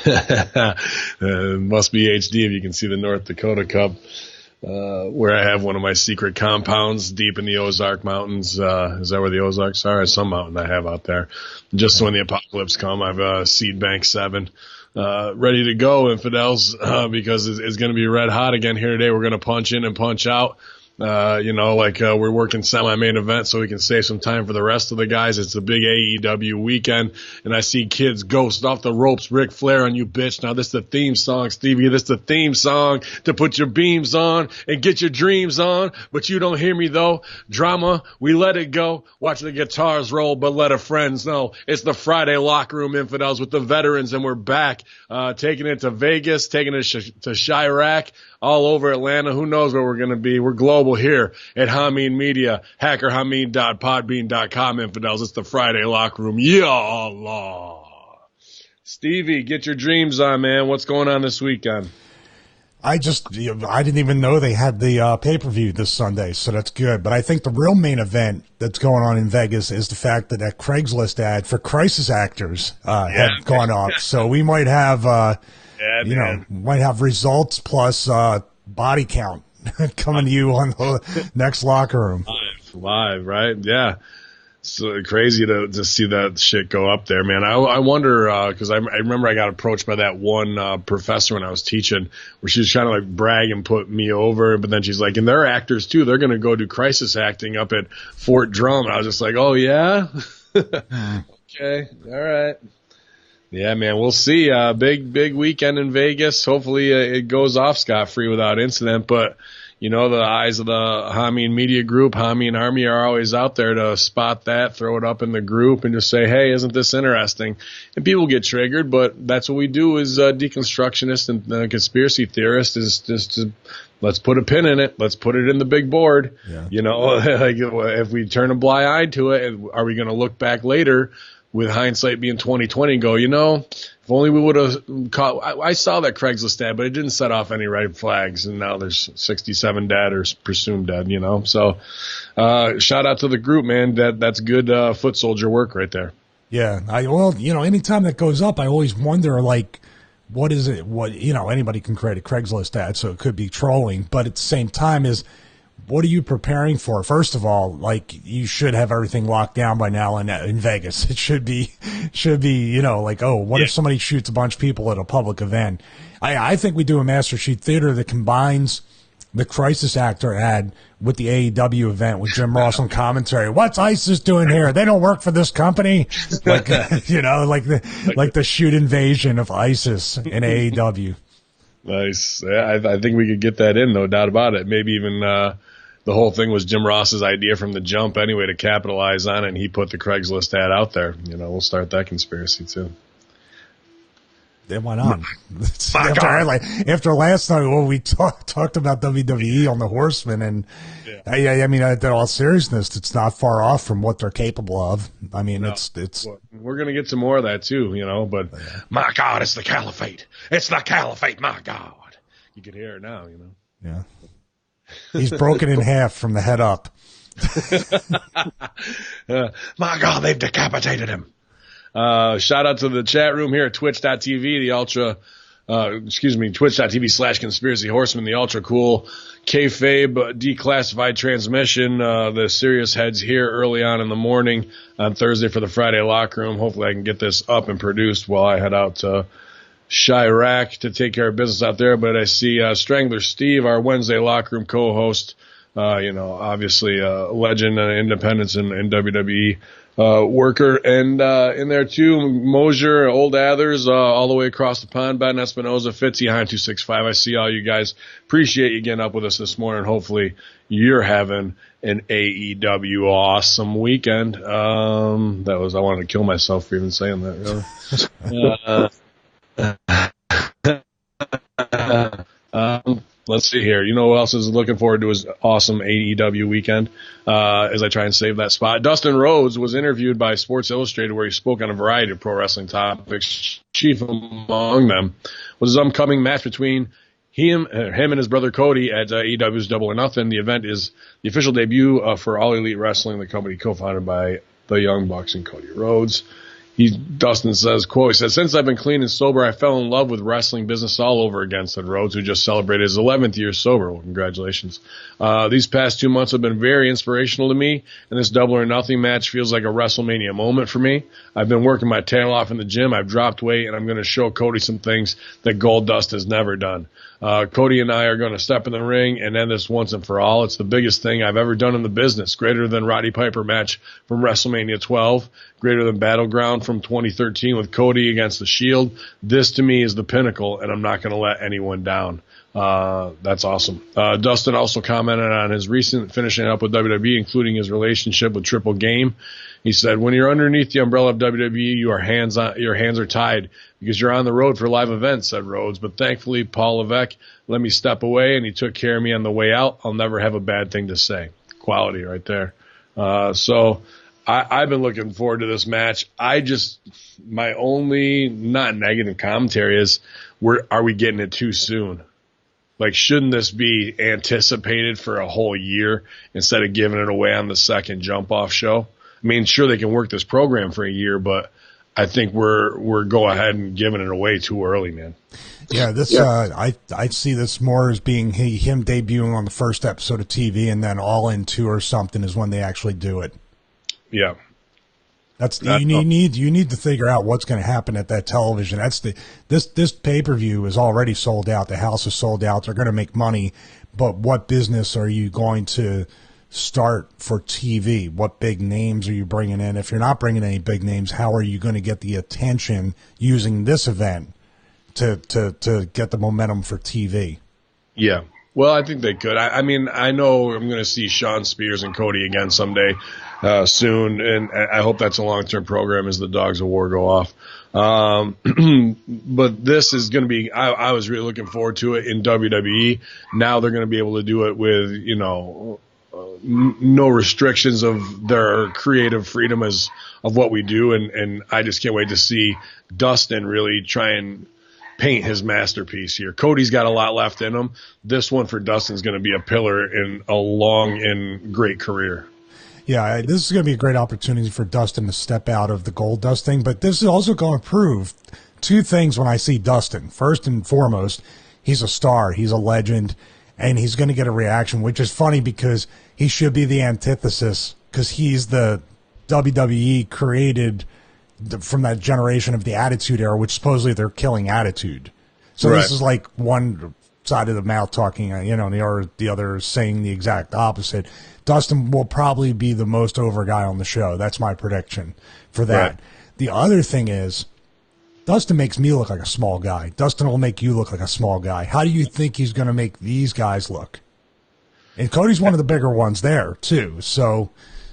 Must be HD if you can see the North Dakota Cup, where I have one of my secret compounds deep in the Ozark Mountains. Is that where the Ozarks are? Or some mountain I have out there. Just when the apocalypse come, I've Seed Bank 7 ready to go, infidels, because it's going to be red hot again here today. We're going to punch in and punch out. We're working semi-main event so we can save some time for the rest of the guys. It's a big AEW weekend, and I see kids ghost off the ropes, Ric Flair on you, bitch. Now this is the theme song, Stevie. This is the theme song to put your beams on and get your dreams on, but you don't hear me though. Drama, we let it go. Watch the guitars roll, but let our friends know. It's the Friday Locker Room, infidels, with the veterans, and we're back, taking it to Vegas, taking it to Chirac, all over Atlanta. Who knows where we're going to be? We're global here at Hamin Media, hackerhamin.podbean.com, infidels. It's the Friday Locker Room. Ya Allah. Stevie, get your dreams on, man. What's going on this weekend? I didn't even know they had the pay-per-view this Sunday, so that's good. But I think the real main event that's going on in Vegas is the fact that that Craigslist ad for crisis actors had gone up. So we might have, might have results plus body count coming to you on the next Locker Room. Live, right? Yeah. It's crazy to see that shit go up there, man. I wonder, because I remember I got approached by that one professor when I was teaching, where she was trying to like brag and put me over, but then she's like, and they're actors too. They're going to go do crisis acting up at Fort Drum. And I was just like, oh yeah? Okay, all right. Yeah, man, we'll see. Big weekend in Vegas. Hopefully it goes off scot-free without incident, but you know, the eyes of the Hamin Media Group, Hamin Army are always out there to spot that, throw it up in the group, and just say, hey, isn't this interesting? And people get triggered, but that's what we do as deconstructionists and conspiracy theorists, is just to let's put a pin in it. Let's put it in the big board. Yeah. You know, like if we turn a blind eye to it, are we going to look back later with hindsight being 2020 and go, you know, if only we would have caught. I saw that Craigslist ad, but it didn't set off any red flags, and now there's 67 dead or presumed dead, you know. So shout out to the group, man. That's good foot soldier work right there. Yeah. Anytime that goes up, I always wonder, like, what is it? Anybody can create a Craigslist ad, so it could be trolling, but at the same time what are you preparing for? First of all, like, you should have everything locked down by now in Vegas. It should be, what if somebody shoots a bunch of people at a public event? I think we do a Master Sheet Theater that combines the crisis actor ad with the AEW event with Jim Ross on commentary. What's ISIS doing here? They don't work for this company. Like, like the shoot invasion of ISIS in AEW. Nice. Yeah, I think we could get that in, no doubt about it. Maybe even the whole thing was Jim Ross's idea from the jump anyway to capitalize on it, and he put the Craigslist ad out there. You know, we'll start that conspiracy too. Then why not? After last night, when we talked about WWE on the Horsemen, and I mean, in all seriousness, it's not far off from what they're capable of. I mean, it's. We're gonna get some more of that too, you know. But my God, it's the Caliphate! It's the Caliphate! My God, you can hear it now, you know. Yeah, he's broken in half from the head up. My God, they've decapitated him. Shout out to the chat room here at twitch.tv, twitch.tv/conspiracy horseman, the ultra cool kayfabe declassified transmission, the serious heads here early on in the morning on Thursday for the Friday Locker Room. Hopefully I can get this up and produced while I head out to Chirac to take care of business out there. But I see Strangler Steve, our Wednesday Locker Room co-host, obviously a legend and independence in WWE. Worker, and in there too, Mosier, Old Athers, all the way across the pond, Ben Espinoza, Fitzy, Hein 265. I see all you guys. Appreciate you getting up with us this morning. Hopefully you're having an AEW awesome weekend. I wanted to kill myself for even saying that, really. Let's see here. You know who else is looking forward to his awesome AEW weekend as I try and save that spot? Dustin Rhodes was interviewed by Sports Illustrated where he spoke on a variety of pro wrestling topics. Chief among them was his upcoming match between him and his brother Cody at AEW's Double or Nothing. The event is the official debut for All Elite Wrestling, the company co-founded by the Young Bucks and Cody Rhodes. Dustin says, quote, he says, since I've been clean and sober, I fell in love with wrestling business all over again, said Rhodes, who just celebrated his 11th year sober. Well, congratulations. These past 2 months have been very inspirational to me, and this Double or Nothing match feels like a WrestleMania moment for me. I've been working my tail off in the gym. I've dropped weight, and I'm going to show Cody some things that Goldust has never done. Cody and I are going to step in the ring and end this once and for all. It's the biggest thing I've ever done in the business, greater than Roddy Piper match from WrestleMania 12, greater than Battleground from 2013 with Cody against the Shield. This to me is the pinnacle, and I'm not going to let anyone down. That's awesome. Dustin also commented on his recent finishing up with WWE, including his relationship with Triple Game. He said, when you're underneath the umbrella of WWE, your hands are tied because you're on the road for live events, said Rhodes. But thankfully, Paul Levesque let me step away, and he took care of me on the way out. I'll never have a bad thing to say. Quality right there. So I've been looking forward to this match. My only not negative commentary is, are we getting it too soon? Like, shouldn't this be anticipated for a whole year instead of giving it away on the second jump-off show? I mean, sure, they can work this program for a year, but I think we're go ahead and giving it away too early, man. Yeah, I see this more as being him debuting on the first episode of TV, and then All In 2 or something is when they actually do it. Yeah. You need to figure out what's going to happen at that television. This pay-per-view is already sold out. The house is sold out. They're going to make money, but what business are you going to start for TV? What big names are you bringing in? If you're not bringing any big names, how are you going to get the attention using this event to get the momentum for TV? Yeah. Well, I think they could. I mean, I know I'm going to see Sean Spears and Cody again someday soon, and I hope that's a long-term program as the Dogs of War go off. But this is going to be, I was really looking forward to it in WWE. Now they're going to be able to do it with, no restrictions of their creative freedom of what we do. And I just can't wait to see Dustin really try and paint his masterpiece here. Cody's got a lot left in him. This one for Dustin's going to be a pillar in a long and great career. Yeah, this is going to be a great opportunity for Dustin to step out of the Goldust thing, but this is also going to prove two things when I see Dustin. First and foremost, he's a star, he's a legend, and he's going to get a reaction, which is funny because he should be the antithesis, because he's the WWE created from that generation of the Attitude Era, which supposedly they're killing Attitude. So This is like one side of the mouth talking, the other saying the exact opposite. Dustin will probably be the most over guy on the show. That's my prediction for that. Right. The other thing is, Dustin makes me look like a small guy. Dustin will make you look like a small guy. How do you think he's going to make these guys look? And Cody's one of the bigger ones there, too. So,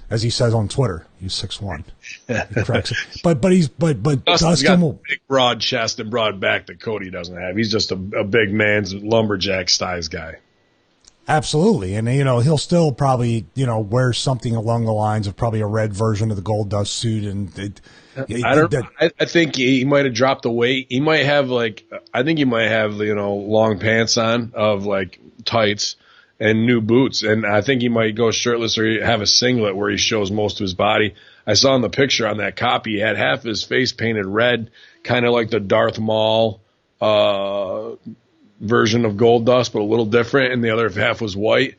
as he says on Twitter, he's 6'1". He cracks it. But Dustin's Dustin got a big, broad chest and broad back that Cody doesn't have. He's just a big man's lumberjack size guy. Absolutely. And, he'll still probably, wear something along the lines of probably a red version of the Goldust suit. And I think he might have dropped the weight. He might have long pants on of like tights and new boots. And I think he might go shirtless or have a singlet where he shows most of his body. I saw in the picture on that copy, he had half his face painted red, kind of like the Darth Maul, version of Goldust, but a little different, and the other half was white.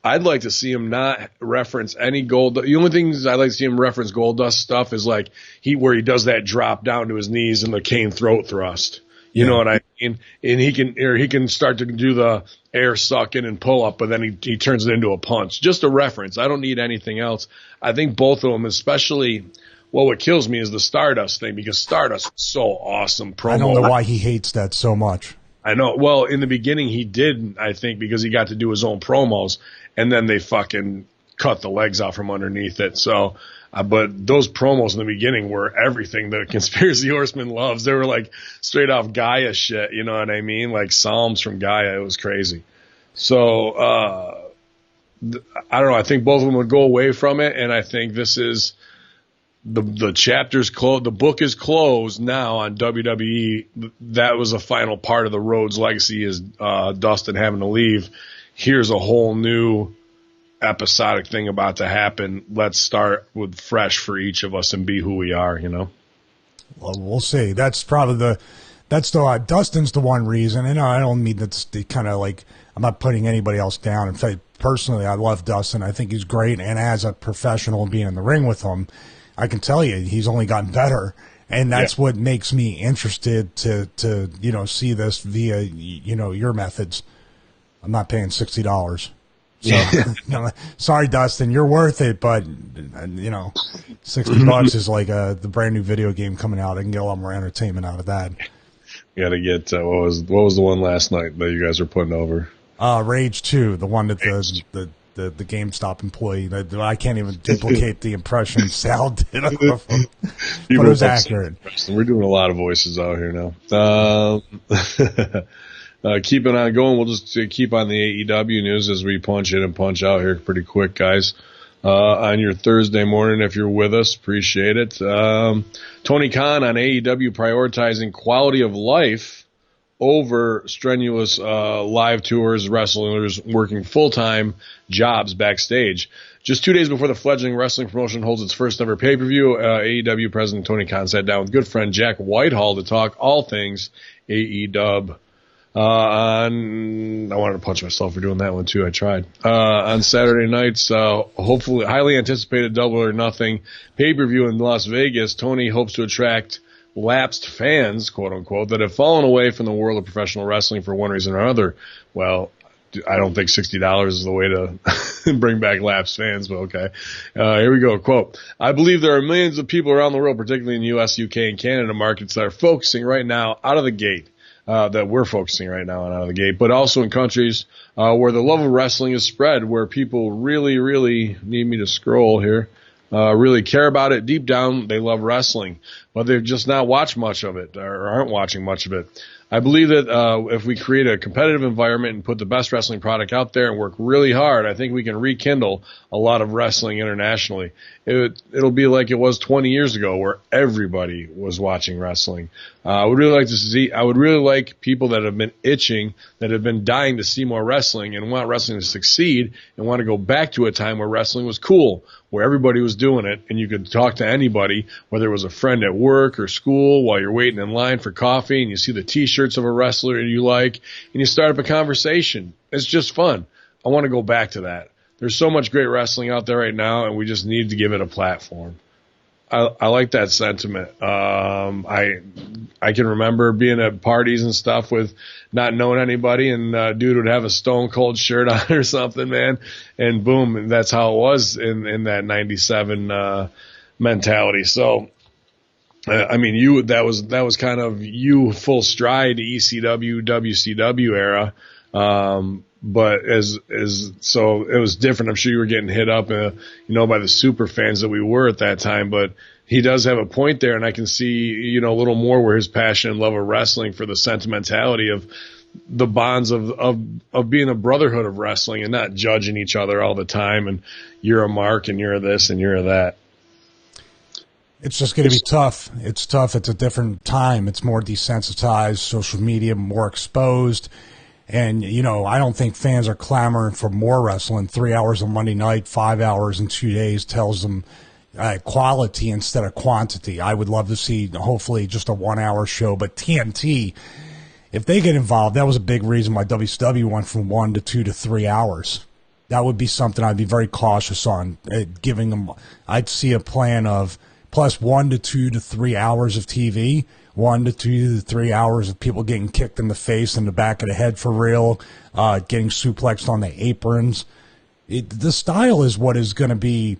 I'd like to see him not reference any gold. The only things I'd like to see him reference Goldust stuff is like where he does that drop down to his knees and the cane throat thrust. You know what I mean? And he can start to do the air sucking and pull up, but then he turns it into a punch. Just a reference. I don't need anything else. I think both of them, especially. Well, what kills me is the Stardust thing, because Stardust is so awesome promo. I don't know why he hates that so much. I know. Well, in the beginning he did, I think, because he got to do his own promos, and then they fucking cut the legs off from underneath it. So, but those promos in the beginning were everything the Conspiracy Horseman loves. They were like straight off Gaia shit, you know what I mean? Like Psalms from Gaia. It was crazy. So, I don't know. I think both of them would go away from it, and I think this is the chapter's closed. The book is closed now on WWE. That was a final part of the Rhodes legacy, is Dustin having to leave. Here's a whole new episodic thing about to happen. Let's start with fresh for each of us and be who we are, Well, we'll see. That's probably Dustin's the one reason, and I don't mean that's the kind of like, I'm not putting anybody else down. In fact, personally, I love Dustin. I think he's great, and as a professional being in the ring with him, I can tell you he's only gotten better, and that's what makes me interested to see this via your methods. I'm not paying $60. So, sorry, Dustin, you're worth it, but $60 is like the brand new video game coming out. I can get a lot more entertainment out of that. You got to get what was the one last night that you guys were putting over? Rage 2, the one that the GameStop employee. I can't even duplicate the impression Sal did of him, but it was accurate. We're doing a lot of voices out here now. Keeping on going, we'll just keep on the AEW news as we punch in and punch out here pretty quick, guys. On your Thursday morning, if you're with us, appreciate it. Tony Khan on AEW prioritizing quality of life over strenuous live tours, wrestlers working full-time jobs backstage. Just 2 days before the fledgling wrestling promotion holds its first ever pay-per-view, AEW President Tony Khan sat down with good friend Jack Whitehall to talk all things AEW. I wanted to punch myself for doing that one too. I tried. On Saturday nights, hopefully highly anticipated Double or Nothing pay-per-view in Las Vegas, Tony hopes to attract lapsed fans, quote unquote, that have fallen away from the world of professional wrestling for one reason or another. Well, I don't think $60 is the way to bring back lapsed fans, but okay. Here we go. Quote, I believe there are millions of people around the world, particularly in the US, UK, and Canada markets that are focusing right now out of the gate. That we're focusing right now on out of the gate, but also in countries where the love of wrestling is spread, where people really, really need me to scroll here, really care about it. Deep down, they love wrestling, but they've just not watched much of it or aren't watching much of it. I believe that if we create a competitive environment and put the best wrestling product out there and work really hard, I think we can rekindle a lot of wrestling internationally. It'll be like it was 20 years ago where everybody was watching wrestling. I would really like people that have been itching, that have been dying to see more wrestling and want wrestling to succeed and want to go back to a time where wrestling was cool, where everybody was doing it and you could talk to anybody, whether it was a friend at work or school while you're waiting in line for coffee and you see the t-shirts of a wrestler you like and you start up a conversation. It's just fun. I want to go back to that. There's so much great wrestling out there right now, and we just need to give it a platform. I like that sentiment. I can remember being at parties and stuff with not knowing anybody, and dude would have a Stone Cold shirt on or something, man, and boom, and that's how it was in that '97 mentality. So, I mean, that was kind of you full stride ECW, WCW era. But so it was different. I'm sure you were getting hit up, by the super fans that we were at that time, but he does have a point there. And I can see, a little more where his passion and love of wrestling for the sentimentality of the bonds of being a brotherhood of wrestling and not judging each other all the time. And you're a Mark and you're this and you're that. It's just going to be tough. It's tough. It's a different time. It's more desensitized, social media, more exposed. And, I don't think fans are clamoring for more wrestling. 3 hours on Monday night, 5 hours in 2 days tells them quality instead of quantity. I would love to see, hopefully, just a 1 hour show. But TNT, if they get involved, that was a big reason why WCW went from 1 to 2 to 3 hours. That would be something I'd be very cautious on giving them. I'd see a plan of plus 1 to 2 to 3 hours of TV. 1 to 2 to 3 hours of people getting kicked in the face and the back of the head for real, getting suplexed on the aprons. The style is what is going to be.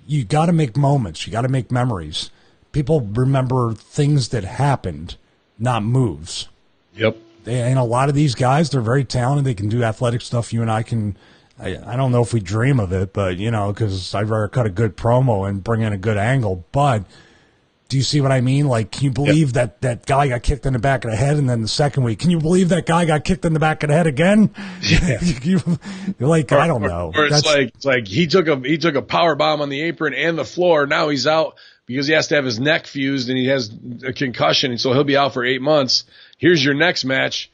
You got to make moments. You got to make memories. People remember things that happened, not moves. Yep. And a lot of these guys, they're very talented. They can do athletic stuff. You and I can. I don't know if we dream of it, but because I'd rather cut a good promo and bring in a good angle, but. Do you see what I mean? Like, can you believe that guy got kicked in the back of the head? And then the second week, can you believe that guy got kicked in the back of the head again? Yeah. You're like, I don't know. Or it's like he took a power bomb on the apron and the floor. Now he's out because he has to have his neck fused and he has a concussion. And so he'll be out for 8 months. Here's your next match.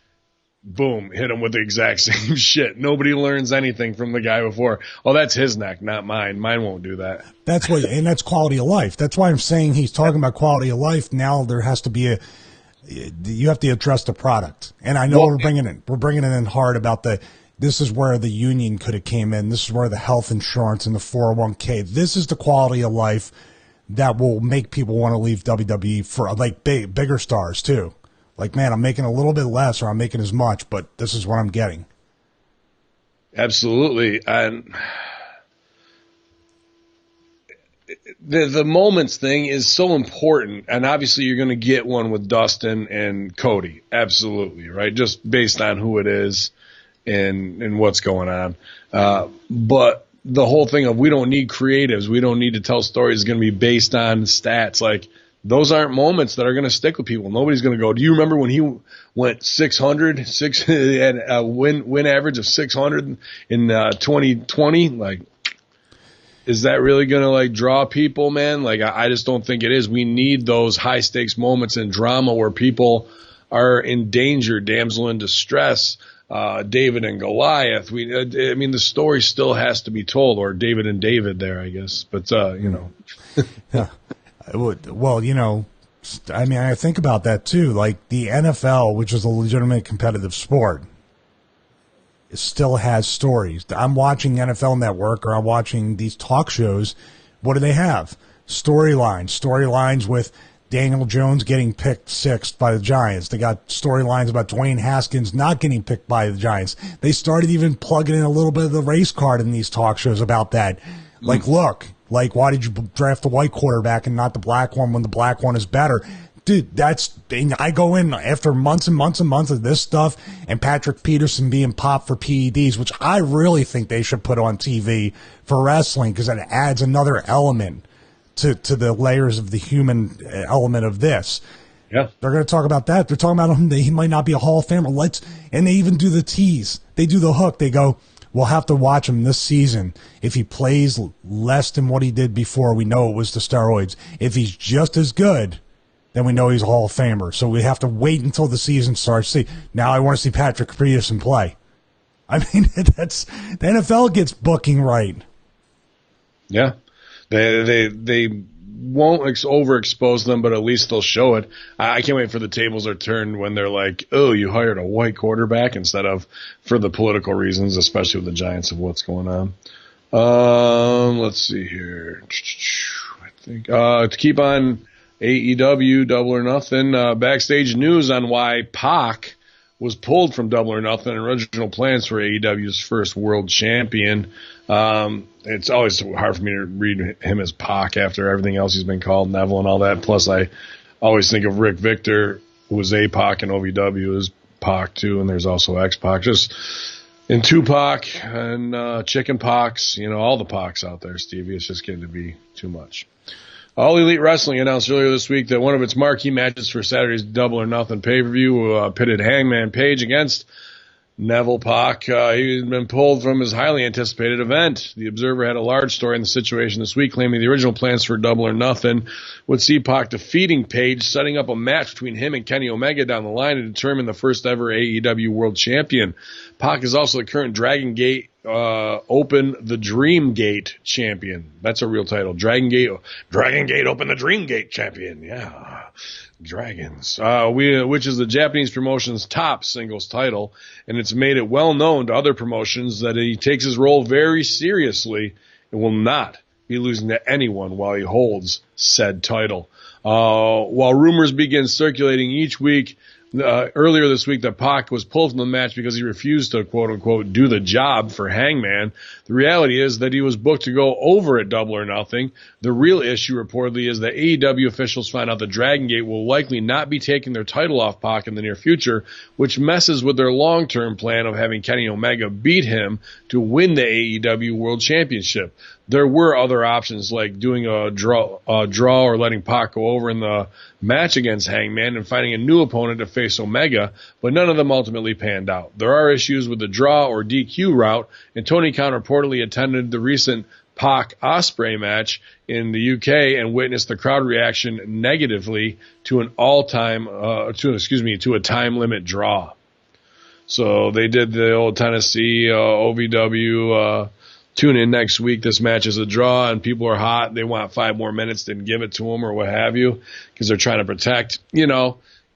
boom, hit him with the exact same shit. Nobody learns anything from the guy before. Oh, that's his neck, not mine. Mine won't do that. And that's quality of life. That's why I'm saying he's talking about quality of life. Now there has to be you have to address the product. And I know we're bringing it in hard about this is where the union could have came in. This is where the health insurance and the 401k. This is the quality of life that will make people want to leave WWE for like bigger stars too. Like, man, I'm making a little bit less or I'm making as much, but this is what I'm getting. Absolutely. And the moments thing is so important. And obviously you're going to get one with Dustin and Cody. Absolutely. Right. Just based on who it is and what's going on. But the whole thing of we don't need creatives. We don't need to tell stories is going to be based on stats. Like, those aren't moments that are going to stick with people. Nobody's going to go, do you remember when he went 600, and a win average of 600 in 2020? Like, is that really going to like draw people, man? Like, I just don't think it is. We need those high stakes moments in drama where people are in danger, damsel in distress, David and Goliath. I mean, the story still has to be told, or David and David there, I guess. But, Yeah. Well, I mean, I think about that too. Like the NFL, which is a legitimate competitive sport, it still has stories. I'm watching NFL Network or I'm watching these talk shows. What do they have? Storylines with Daniel Jones getting picked sixth by the Giants. They got storylines about Dwayne Haskins not getting picked by the Giants. They started even plugging in a little bit of the race card in these talk shows about that. Like, look. Like, why did you draft the white quarterback and not the black one when the black one is better? Dude, I go in after months and months and months of this stuff and Patrick Peterson being popped for PEDs, which I really think they should put on TV for wrestling because it adds another element to the layers of the human element of this. Yeah. They're going to talk about that. They're talking about him. He might not be a Hall of Famer. And they even do the tease. They do the hook. They go, we'll have to watch him this season. If he plays less than what he did before, we know it was the steroids. If he's just as good, then we know he's a Hall of Famer. So we have to wait until the season starts. See, now I want to see Patrick Peterson play. I mean, the NFL gets booking right. Yeah, they won't overexpose them, but at least they'll show it. I can't wait for the tables are turned when they're like, oh, you hired a white quarterback instead of for the political reasons, especially with the Giants of what's going on. Let's see here. I think to keep on AEW, Double or Nothing, backstage news on why Pac was pulled from Double or Nothing, original plans for AEW's first world champion. It's always hard for me to read him as Pac after everything else he's been called, Neville and all that. Plus, I always think of Rick Victor, who was APAC and OVW, as Pac too, and there's also X-Pac. Just in Tupac and Chicken Pox, all the Pocs out there, Stevie. It's just getting to be too much. All Elite Wrestling announced earlier this week that one of its marquee matches for Saturday's Double or Nothing pay-per-view pitted Hangman Page against Neville Pac. He'd been pulled from his highly anticipated event. The Observer had a large story in the situation this week, claiming the original plans for Double or Nothing would see Pac defeating Page, setting up a match between him and Kenny Omega down the line to determine the first ever AEW World Champion. Pac is also the current Dragon Gate Open the Dream Gate champion. That's a real title. Dragon Gate Open the Dream Gate champion. Yeah. Dragons, which is the Japanese promotion's top singles title, and it's made it well known to other promotions that he takes his role very seriously and will not be losing to anyone while he holds said title. While rumors begin circulating each week, earlier this week that Pac was pulled from the match because he refused to, quote-unquote, do the job for Hangman. The reality is that he was booked to go over at Double or Nothing. The real issue, reportedly, is that AEW officials find out that Dragon Gate will likely not be taking their title off Pac in the near future, which messes with their long-term plan of having Kenny Omega beat him to win the AEW World Championship. There were other options like doing a draw or letting Pac go over in the match against Hangman and finding a new opponent to face Omega, but none of them ultimately panned out. There are issues with the draw or DQ route, and Tony Khan reportedly attended the recent Pac-Ospreay match in the UK and witnessed the crowd reaction negatively to a time limit draw. So they did the old Tennessee OVW. Tune in next week. This match is a draw, and people are hot. They want 5 more minutes, then give it to them or what have you, because they're trying to protect.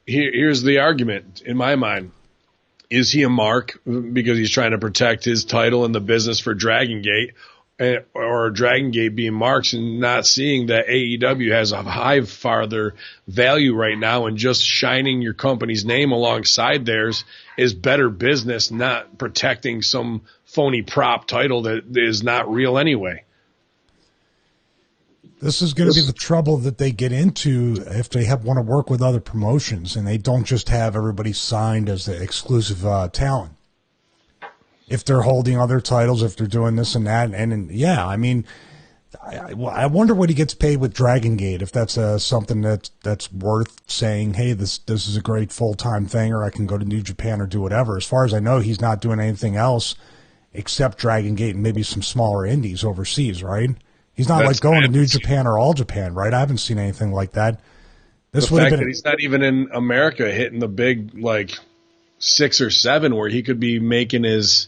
Here's the argument in my mind. Is he a mark because he's trying to protect his title in the business for Dragon Gate, or Dragon Gate being marks and not seeing that AEW has a high farther value right now, and just shining your company's name alongside theirs is better business, not protecting some phony prop title that is not real anyway. This is going to be the trouble that they get into if they want to work with other promotions and they don't just have everybody signed as the exclusive talent. If they're holding other titles, if they're doing this and that, and yeah, I mean, I wonder what he gets paid with Dragon Gate, if that's something that's worth saying, hey, this is a great full-time thing, or I can go to New Japan or do whatever. As far as I know, he's not doing anything else except Dragon Gate and maybe some smaller indies overseas, right? He's not like going to New Japan or All Japan, right? I haven't seen anything like that. This would have been. That he's not even in America hitting the big, like, 6 or 7 where he could be making his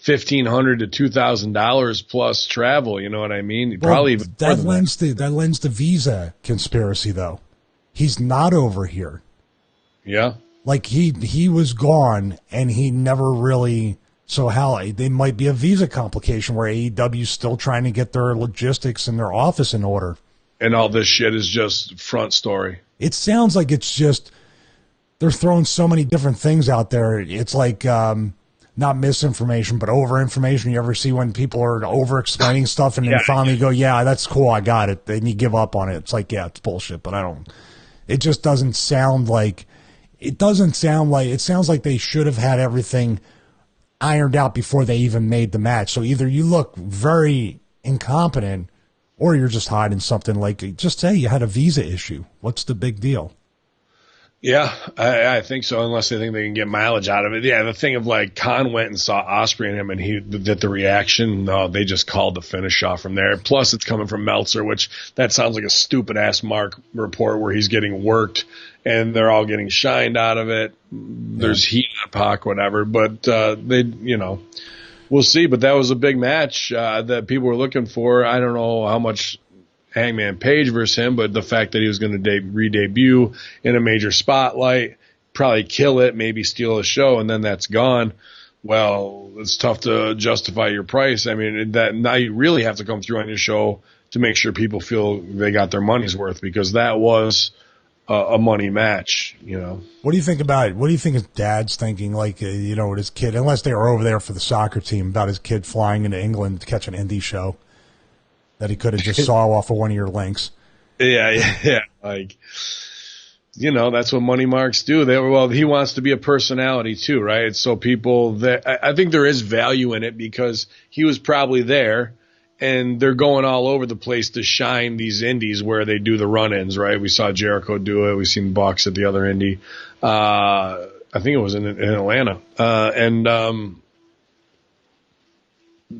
$1,500 to $2,000 plus travel. You know what I mean? Well, probably even that lends the visa conspiracy, though. He's not over here. Yeah, like he was gone, and he never really. So they might be a visa complication where AEW's still trying to get their logistics and their office in order. And all this shit is just front story. It sounds like it's just they're throwing so many different things out there. It's like not misinformation, but over-information. You ever see when people are over-explaining stuff and then finally go, yeah, that's cool, I got it. Then you give up on it. It's like, yeah, it's bullshit, but I don't. It just doesn't sound like. It sounds like they should have had everything ironed out before they even made the match. So either you look very incompetent or you're just hiding something. Like, just say you had a visa issue. What's the big deal? Yeah, I think so, unless they think they can get mileage out of it. Yeah, the thing of, like, Khan went and saw Ospreay and him, and he did the reaction. No, they just called the finish off from there. Plus, it's coming from Meltzer, which that sounds like a stupid-ass Mark report where he's getting worked, and they're all getting shined out of it. There's heat on Pac, whatever. But, we'll see. But that was a big match that people were looking for. I don't know how much Hangman Page versus him, but the fact that he was going to re-debut in a major spotlight, probably kill it, maybe steal a show, and then that's gone. Well, it's tough to justify your price. I mean, that now you really have to come through on your show to make sure people feel they got their money's worth, because that was a money match, you know. What do you think about it? What do you think his dad's thinking, like, with his kid, unless they were over there for the soccer team, about his kid flying into England to catch an indie show that he could have just saw off of one of your links? Yeah. Like, that's what money marks do. He wants to be a personality too, right? So people I think there is value in it, because he was probably there, and they're going all over the place to shine these indies where they do the run-ins, right? We saw Jericho do it. We've seen Bucks at the other indie. I think it was in Atlanta.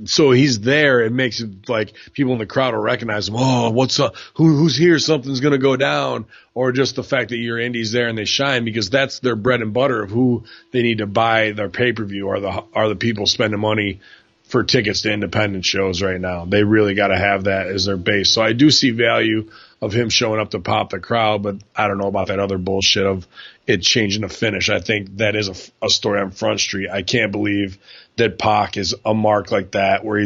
So he's there. It makes it like people in the crowd will recognize him. Oh, what's up? Who's here? Something's going to go down. Or just the fact that your indie's there and they shine, because that's their bread and butter of who they need to buy their pay-per-view, are the people spending money for tickets to independent shows right now. They really got to have that as their base. So I do see value of him showing up to pop the crowd, but I don't know about that other bullshit of it changing the finish. I think that is a story on Front Street. I can't believe that Pac is a mark like that, where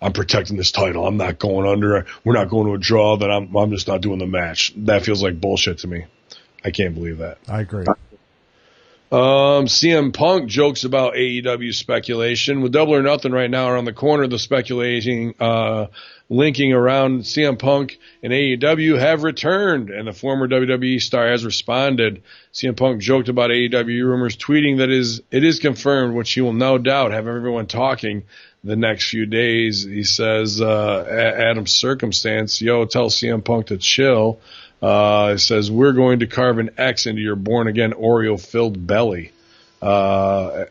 I'm protecting this title. I'm not going under. We're not going to a draw. That I'm just not doing the match. That feels like bullshit to me. I can't believe that. I agree. CM Punk jokes about AEW speculation. With Double or Nothing right now around the corner, the speculating linking around CM Punk and AEW have returned, and the former WWE star has responded. CM Punk joked about AEW rumors, tweeting that it is confirmed, which he will no doubt have everyone talking the next few days. He says, Adam Circumstance, tell CM Punk to chill. It says, we're going to carve an X into your born-again Oreo-filled belly. That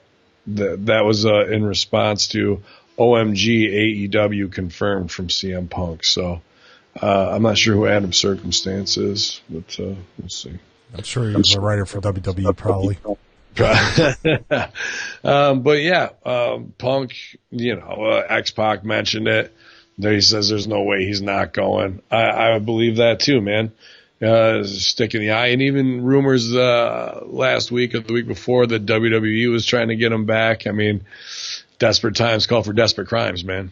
was in response to OMG AEW confirmed from CM Punk. So I'm not sure who Adam Circumstance is, but we'll see. I'm sure he was a writer for WWE, probably. But yeah, Punk, X-Pac mentioned it. He says there's no way he's not going. I believe that too, man. Stick in the eye. And even rumors last week or the week before that WWE was trying to get him back. I mean, desperate times call for desperate crimes, man.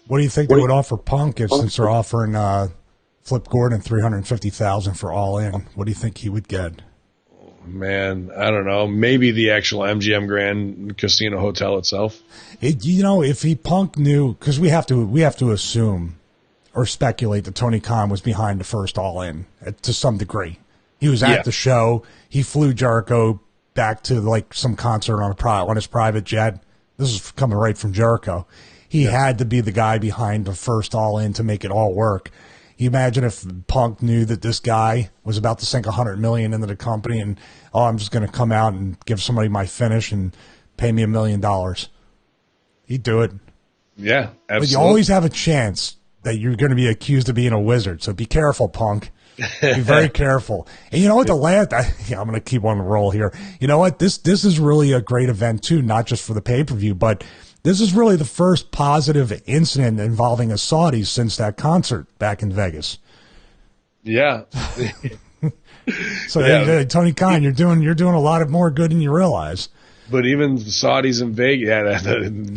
What do you think they would offer Punk since they're offering Flip Gordon $350,000 for All In? What do you think he would get? Man, I don't know. Maybe the actual MGM Grand Casino Hotel itself. If Punk knew, because we have to assume or speculate that Tony Khan was behind the first All In to some degree. He was at the show. He flew Jericho back to like some concert on his private jet. This is coming right from Jericho. He had to be the guy behind the first All In to make it all work. You imagine if Punk knew that this guy was about to sink $100 million into the company, and I'm just going to come out and give somebody my finish and pay me $1 million. He'd do it. Yeah, absolutely. But you always have a chance that you're going to be accused of being a wizard. So be careful, Punk. Be very careful. And you know what? I'm going to keep on the roll here. You know what? This is really a great event too, not just for the pay-per-view, but this is really the first positive incident involving a Saudi since that concert back in Vegas. Yeah. So Tony Khan, you're doing a lot of more good than you realize. But even the Saudis in Vegas,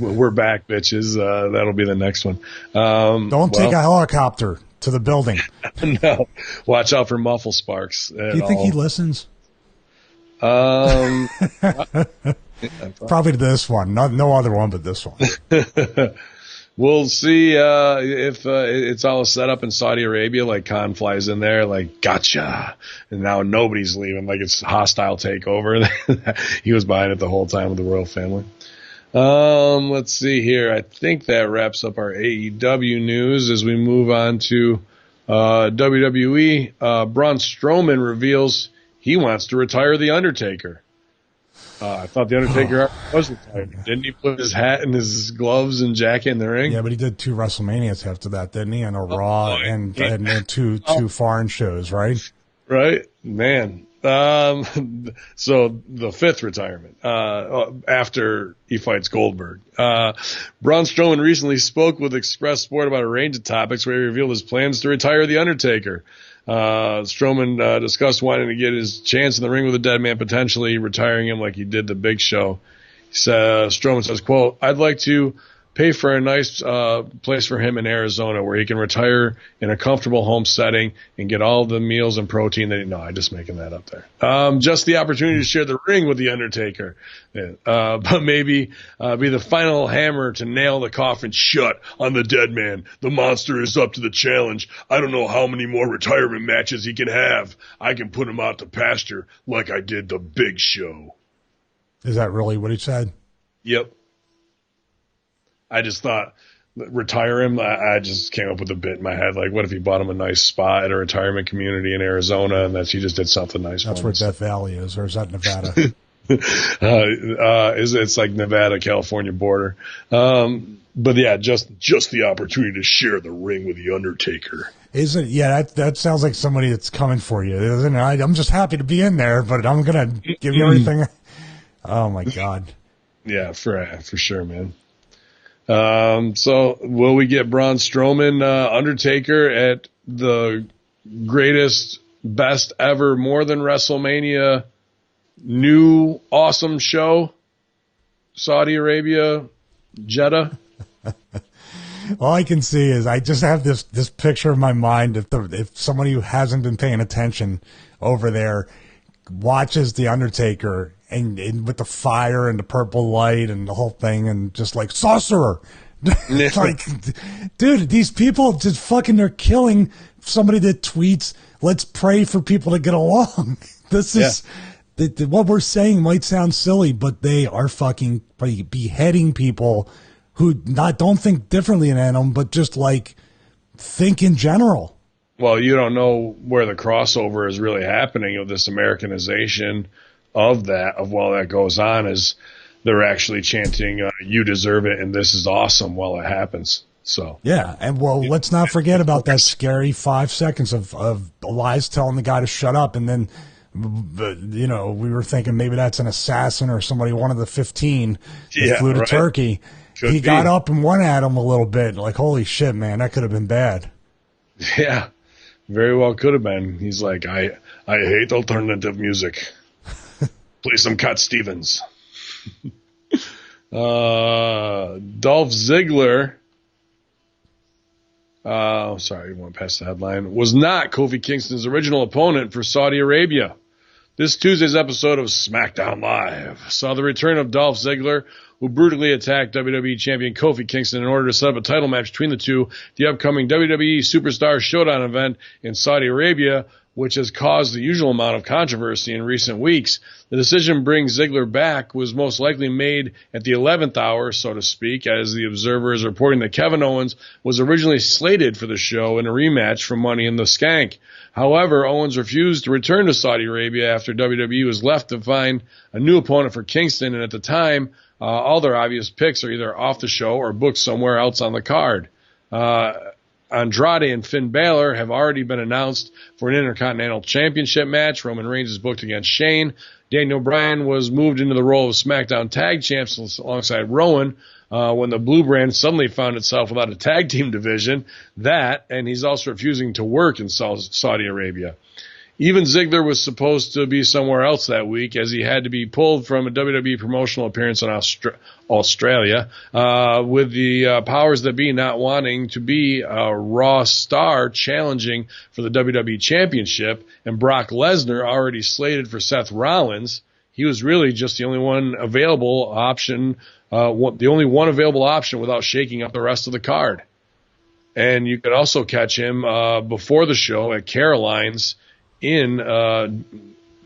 we're back, bitches. That'll be the next one. Don't take a helicopter to the building. No. Watch out for muffle sparks. Do you think he listens? Probably to this one. No other one but this one. We'll see if it's all set up in Saudi Arabia, like Khan flies in there, like, gotcha. And now nobody's leaving, like it's hostile takeover. He was behind it the whole time with the royal family. Let's see here. I think that wraps up our AEW news as we move on to WWE. Braun Strowman reveals he wants to retire The Undertaker. I thought The Undertaker was retired. Didn't he put his hat and his gloves and jacket in the ring? Yeah, but he did 2 WrestleManias after that, didn't he? And a Raw and two foreign shows, right? Right, man. So the 5th retirement after he fights Goldberg. Braun Strowman recently spoke with Express Sport about a range of topics where he revealed his plans to retire The Undertaker. Strowman discussed wanting to get his chance in the ring with a dead man, potentially retiring him like he did the Big Show. Strowman says, quote, "I'd like to pay for a nice place for him in Arizona where he can retire in a comfortable home setting and get all the meals and protein that I'm just making that up there. Just the opportunity to share the ring with The Undertaker, but maybe be the final hammer to nail the coffin shut on the dead man. The monster is up to the challenge. I don't know how many more retirement matches he can have. I can put him out to pasture like I did the Big Show." Is that really what he said? Yep. I just thought, retire him. I just came up with a bit in my head. Like, what if he bought him a nice spot at a retirement community in Arizona and that he just did something nice That's for him? That's where Death Valley is, or is that Nevada? It's like Nevada, California border. But yeah, just the opportunity to share the ring with The Undertaker. Isn't? Yeah, that sounds like somebody that's coming for you, isn't it? I'm just happy to be in there, but I'm going to give you everything. Oh, my God. Yeah, for sure, man. So will we get Braun Strowman, Undertaker at the greatest, best ever, more than WrestleMania, new awesome show, Saudi Arabia, Jeddah? All I can see is I just have this picture in my mind. If somebody who hasn't been paying attention over there watches The Undertaker and with the fire and the purple light and the whole thing and just like sorcerer. It's like, dude, these people just fucking, they're killing somebody that tweets, let's pray for people to get along. This is what we're saying might sound silly, but they are fucking beheading people who don't think differently than them, but just like think in general. Well, you don't know where the crossover is really happening of this Americanization of while that goes on, is they're actually chanting, you deserve it and this is awesome while it happens. So yeah, and let's not forget about that scary 5 seconds of Elias telling the guy to shut up, and then But, you know, we were thinking maybe that's an assassin or somebody, one of the 15 that flew to right. Turkey. He got up and went at him a little bit. Like, holy shit, man, that could have been bad. Yeah, very well could have been. He's like, I hate alternative music. Play some Cat Stevens. Dolph Ziggler, sorry, went past the headline, was not Kofi Kingston's original opponent for Saudi Arabia. This Tuesday's episode of SmackDown Live saw the return of Dolph Ziggler, who brutally attacked WWE Champion Kofi Kingston in order to set up a title match between the two, the upcoming WWE Superstar Showdown event in Saudi Arabia, which has caused the usual amount of controversy in recent weeks. The decision to bring Ziggler back was most likely made at the 11th hour, so to speak, as the Observer is reporting that Kevin Owens was originally slated for the show in a rematch for Money in the Skank. However, Owens refused to return to Saudi Arabia after WWE was left to find a new opponent for Kingston, and at the time, all their obvious picks are either off the show or booked somewhere else on the card. Andrade and Finn Balor have already been announced for an Intercontinental Championship match. Roman Reigns is booked against Shane. Daniel Bryan was moved into the role of SmackDown Tag Champs alongside Rowan when the Blue Brand suddenly found itself without a tag team division. And he's also refusing to work in Saudi Arabia. Even Ziggler was supposed to be somewhere else that week, as he had to be pulled from a WWE promotional appearance in Australia, with the powers that be not wanting to be a Raw star challenging for the WWE Championship, and Brock Lesnar already slated for Seth Rollins. He was really just the only one available option, without shaking up the rest of the card. And you could also catch him before the show at Caroline's in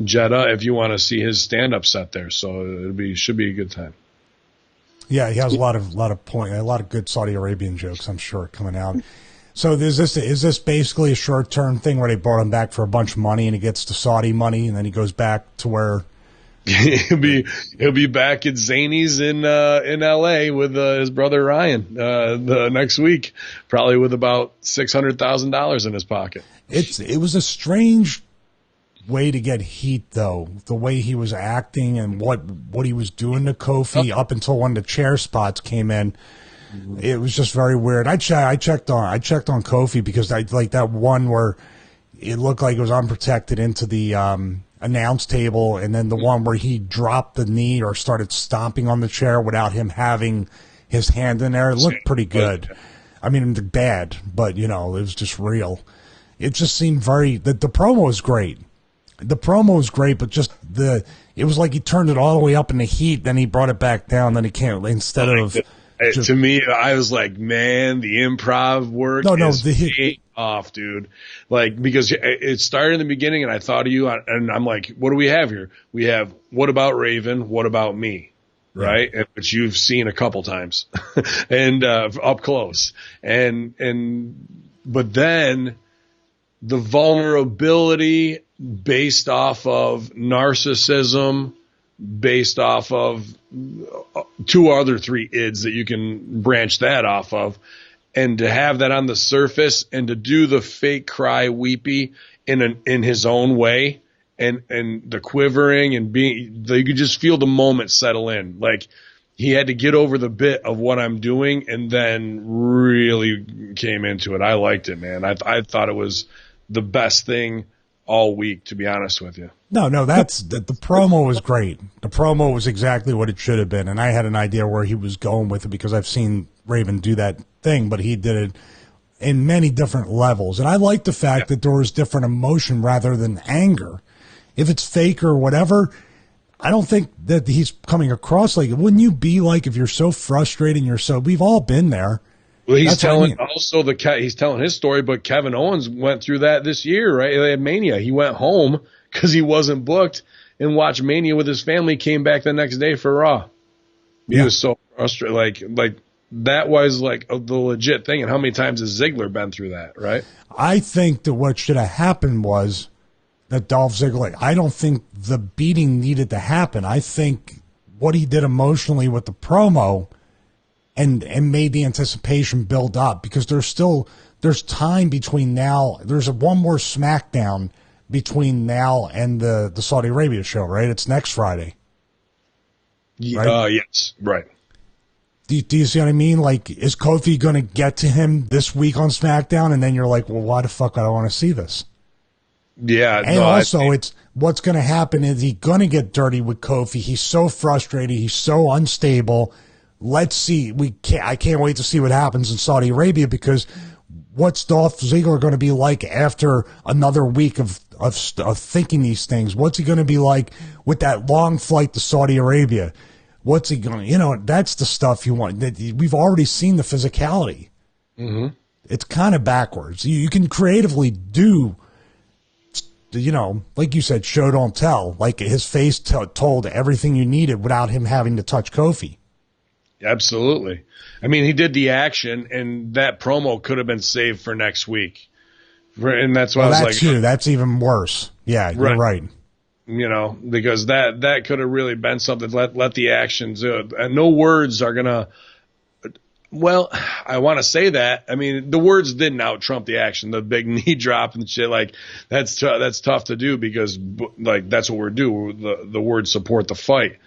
Jeddah if you want to see his stand-up set there. So should be a good time. Yeah, he has a lot of good Saudi Arabian jokes, I'm sure, coming out. So is this basically a short-term thing where they brought him back for a bunch of money and he gets the Saudi money and then he goes back to where he'll be back at Zany's in LA with his brother Ryan the next week, probably with about $600,000 in his pocket. It was a strange way to get heat, though, the way he was acting and what he was doing to Kofi up until one of the chair spots came in. It was just very weird. I checked on Kofi because I like that one where it looked like it was unprotected into the announce table, and then the one where he dropped the knee or started stomping on the chair without him having his hand in there. It looked pretty good. I mean, bad, but it was just real. It just seemed the promo was great. The promo was great, but just it was like he turned it all the way up in the heat, then he brought it back down, then he can't, instead of. To me, I was like, man, the improv work is paying off, dude. Like, because it started in the beginning, and I thought of you, and I'm like, what do we have here? We have, what about Raven? What about me? Right? Yeah. Which you've seen a couple times, and up close. But then the vulnerability based off of narcissism, based off of two other three ids that you can branch that off of, and to have that on the surface and to do the fake cry weepy in his own way, and the quivering and you could just feel the moment settle in. Like he had to get over the bit of what I'm doing and then really came into it. I liked it, man. I thought it was the best thing all week, to be honest with you. No, that's the promo was great. The promo was exactly what it should have been, and I had an idea where he was going with it because I've seen Raven do that thing, but he did it in many different levels. And I like the fact that there was different emotion rather than anger. If it's fake or whatever, I don't think that he's coming across like it. Wouldn't you be like if you're so frustrated and we've all been there. Well, he's telling he's telling his story, but Kevin Owens went through that this year, right? At Mania, he went home because he wasn't booked and watched Mania with his family. Came back the next day for Raw. He was so frustrated. Like that was like the legit thing. And how many times has Ziggler been through that, right? I think that what should have happened was that Dolph Ziggler. I don't think the beating needed to happen. I think what he did emotionally with the promo. And made the anticipation build up because there's time between now. There's one more SmackDown between now and the Saudi Arabia show, right? It's next Friday. Right? Yes, right. Do you see what I mean? Like, is Kofi going to get to him this week on SmackDown? And then you're like, well, why the fuck I don't want to see this? Yeah. And also, it's what's going to happen is he's going to get dirty with Kofi. He's so frustrated. He's so unstable. Let's see. I can't wait to see what happens in Saudi Arabia, because what's Dolph Ziggler going to be like after another week of thinking these things? What's he going to be like with that long flight to Saudi Arabia? What's he going to, that's the stuff you want. We've already seen the physicality. Mm-hmm. It's kind of backwards. You can creatively do, like you said, show don't tell. Like his face told everything you needed without him having to touch Kofi. Absolutely. I mean, he did the action, and that promo could have been saved for next week. And that's why I was like, too. That's even worse. Yeah, you're right. Because that could have really been something. Let the actions do it. And no words are gonna. Well, I want to say that. I mean, the words didn't out trump the action. The big knee drop and shit, like that's tough to do, because like that's what we're doing. The words support the fight.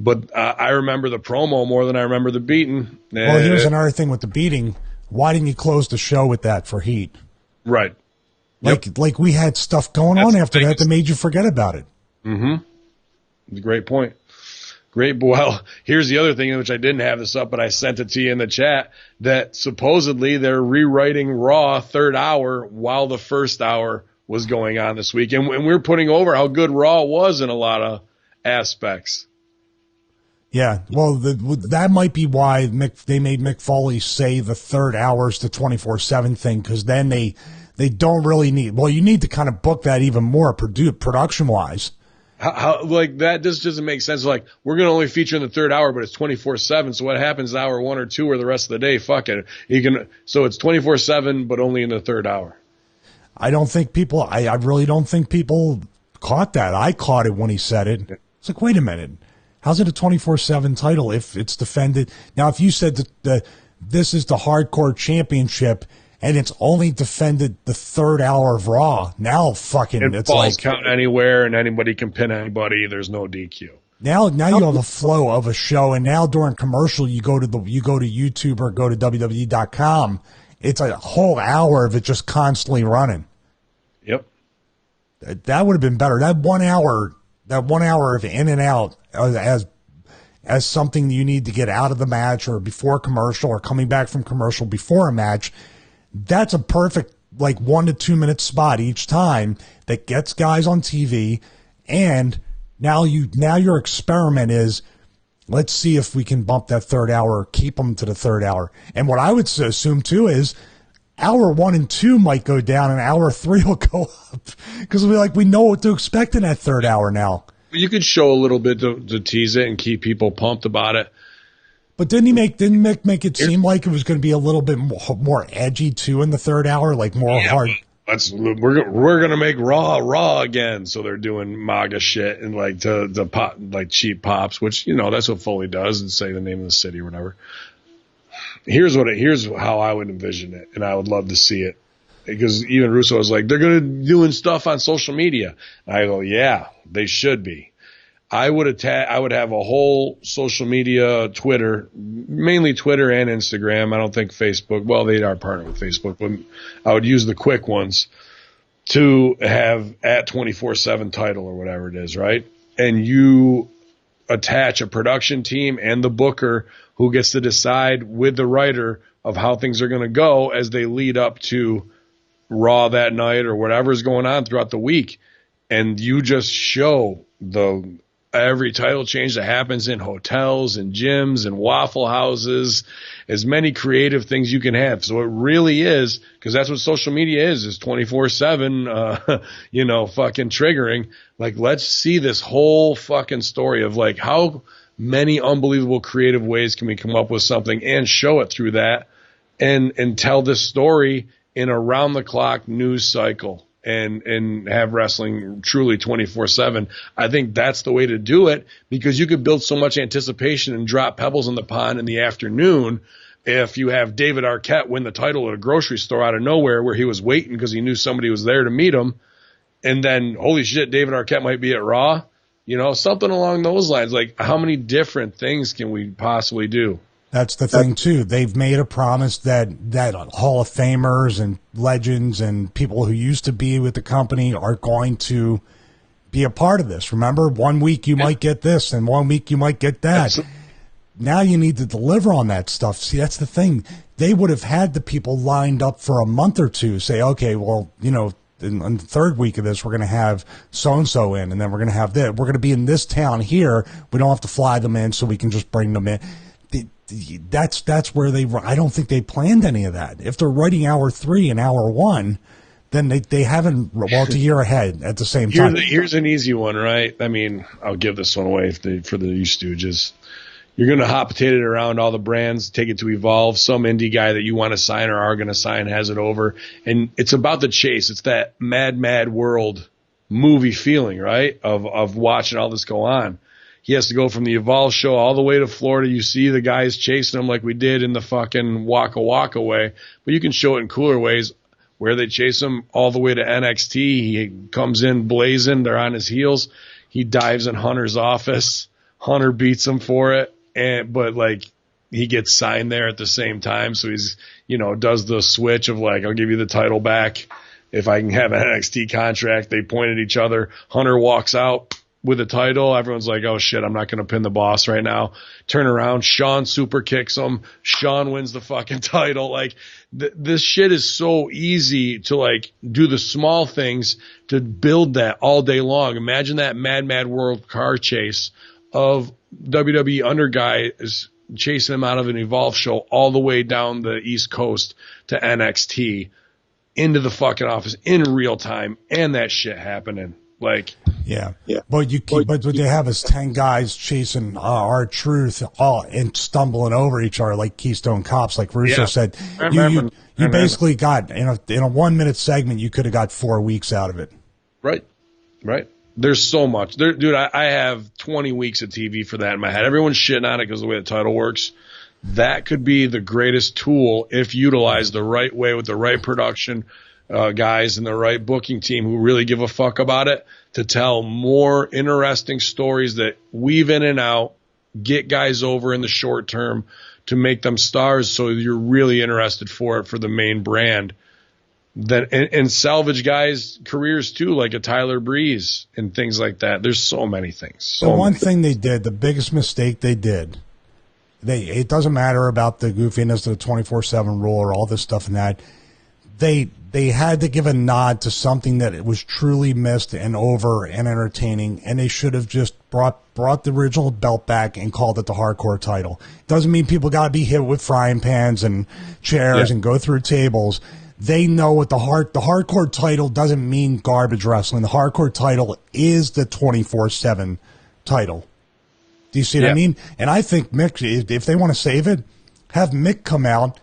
But I remember the promo more than I remember the beating. Well, here's another thing with the beating. Why didn't you close the show with that for Heat? Right. Like we had stuff going on after that made you forget about it. Mm-hmm. Great point. Well, here's the other thing, which I didn't have this up, but I sent it to you in the chat, that supposedly they're rewriting Raw third hour while the first hour was going on this week. And we're putting over how good Raw was in a lot of aspects. Yeah, well, that might be why they made Mick Foley say the third hour's the 24/7 thing, because then they don't really need. Well, you need to kind of book that even more production wise. How like that just doesn't make sense. Like, we're going to only feature in the third hour, but it's 24/7. So what happens hour 1 or 2 or the rest of the day? Fuck it. So it's 24/7, but only in the third hour. I really don't think people caught that. I caught it when he said it. It's like, wait a minute. How's it a 24/7 title if it's defended? Now, if you said that this is the Hardcore Championship and it's only defended the third hour of Raw, now fucking it's falls count anywhere and anybody can pin anybody. There's no DQ. Now you have a flow of a show, and now during commercial you go to YouTube or go to WWE.com. It's a whole hour of it just constantly running. Yep. That would have been better. That 1 hour of in and out as something you need to get out of the match or before commercial or coming back from commercial before a match, that's a perfect 1 to 2 minute spot each time that gets guys on TV. And now your experiment is, let's see if we can bump that third hour, keep them to the third hour. And what I would assume too is hour 1 and 2 might go down and hour 3 will go up, because we know what to expect in that third hour now. You could show a little bit to tease it and keep people pumped about it. But didn't Mick make it seem like it was going to be a little bit more edgy too in the third hour, hard? We're gonna make Raw again. So they're doing MAGA shit and to pop cheap pops, which that's what Foley does, and say the name of the city or whatever. Here's how I would envision it, and I would love to see it, because even Russo was like, they're gonna doing stuff on social media. And I go, yeah, they should be. I would have a whole social media, Twitter, mainly Twitter and Instagram. I don't think Facebook. Well, they are partnered with Facebook, but I would use the quick ones to have at 24/7 title or whatever it is, right? And you attach a production team and the booker who gets to decide with the writer of how things are going to go as they lead up to Raw that night or whatever's going on throughout the week. And you just show every title change that happens in hotels and gyms and Waffle Houses, as many creative things you can have. So it really is, because that's what social media is 24/7, fucking triggering. Let's see this whole fucking story of how many unbelievable creative ways can we come up with something and show it through that and tell this story in a round the clock news cycle. And have wrestling truly 24/7. I think that's the way to do it, because you could build so much anticipation and drop pebbles in the pond in the afternoon if you have David Arquette win the title at a grocery store out of nowhere where he was waiting because he knew somebody was there to meet him. and then holy shit, David Arquette might be at Raw. You know, something along those lines. Like, how many different things can we possibly do? That's the thing too. They've made a promise that Hall of Famers and legends and people who used to be with the company are going to be a part of this. Remember, 1 week you might get this, and 1 week you might get that. Absolutely. Now you need to deliver on that stuff. See, that's the thing. They would have had the people lined up for a month or two. Say, okay, well, you know, in the third week of this, we're going to have so-and-so in, and then we're going to have this. We're going to be in this town here. We don't have to fly them in, so we can just bring them in. That's where I don't think they planned any of that. If they're writing hour 3 and hour 1, then they haven't walked a year ahead at the same time. Here's an easy one, right? I mean, I'll give this one away for the You Stooges. You're going to hot potato it around all the brands, take it to Evolve. Some indie guy that you want to sign or are going to sign has it over. And it's about the chase. It's that mad world movie feeling, right? Of watching all this go on. He has to go from the Evolve show all the way to Florida. You see the guys chasing him like we did in the fucking Waka Waka way. But you can show it in cooler ways where they chase him all the way to NXT. He comes in blazing. They're on his heels. He dives in Hunter's office. Hunter beats him for it. But like he gets signed there at the same time. So he's, you know, does the switch of like, I'll give you the title back if I can have an NXT contract. They point at each other. Hunter walks out with a title. Everyone's like, oh shit, I'm not going to pin the boss right now. Turn around. Shawn super kicks him. Shawn wins the fucking title. Like this shit is so easy to like do the small things to build that all day long. Imagine that mad world car chase of WWE under guys chasing him out of an Evolve show all the way down the East Coast to NXT into the fucking office in real time, and that shit happening. Like, yeah. But what they have is 10 guys chasing R-Truth all and stumbling over each other like Keystone Cops, like Russo said. You basically got in a 1 minute segment, you could have got 4 weeks out of it. Right. There's so much. Dude, I have 20 weeks of TV for that in my head. Everyone's shitting on it because of the way the title works. That could be the greatest tool if utilized the right way with the right production guys and the right booking team who really give a fuck about it to tell more interesting stories that weave in and out, get guys over in the short term to make them stars so you're really interested for the main brand. And salvage guys' careers too, like a Tyler Breeze and things like that. There's so many things. Thing they did, the biggest mistake they did, it doesn't matter about the goofiness of the 24/7 rule or all this stuff and that. They had to give a nod to something that it was truly missed and over and entertaining, and they should have just brought the original belt back and called it the hardcore title. Doesn't mean people got to be hit with frying pans and chairs and go through tables. They know what the hardcore title doesn't mean garbage wrestling. The hardcore title is the 24/7 title. Do you see what I mean? And I think Mick, if they want to save it, have Mick come out,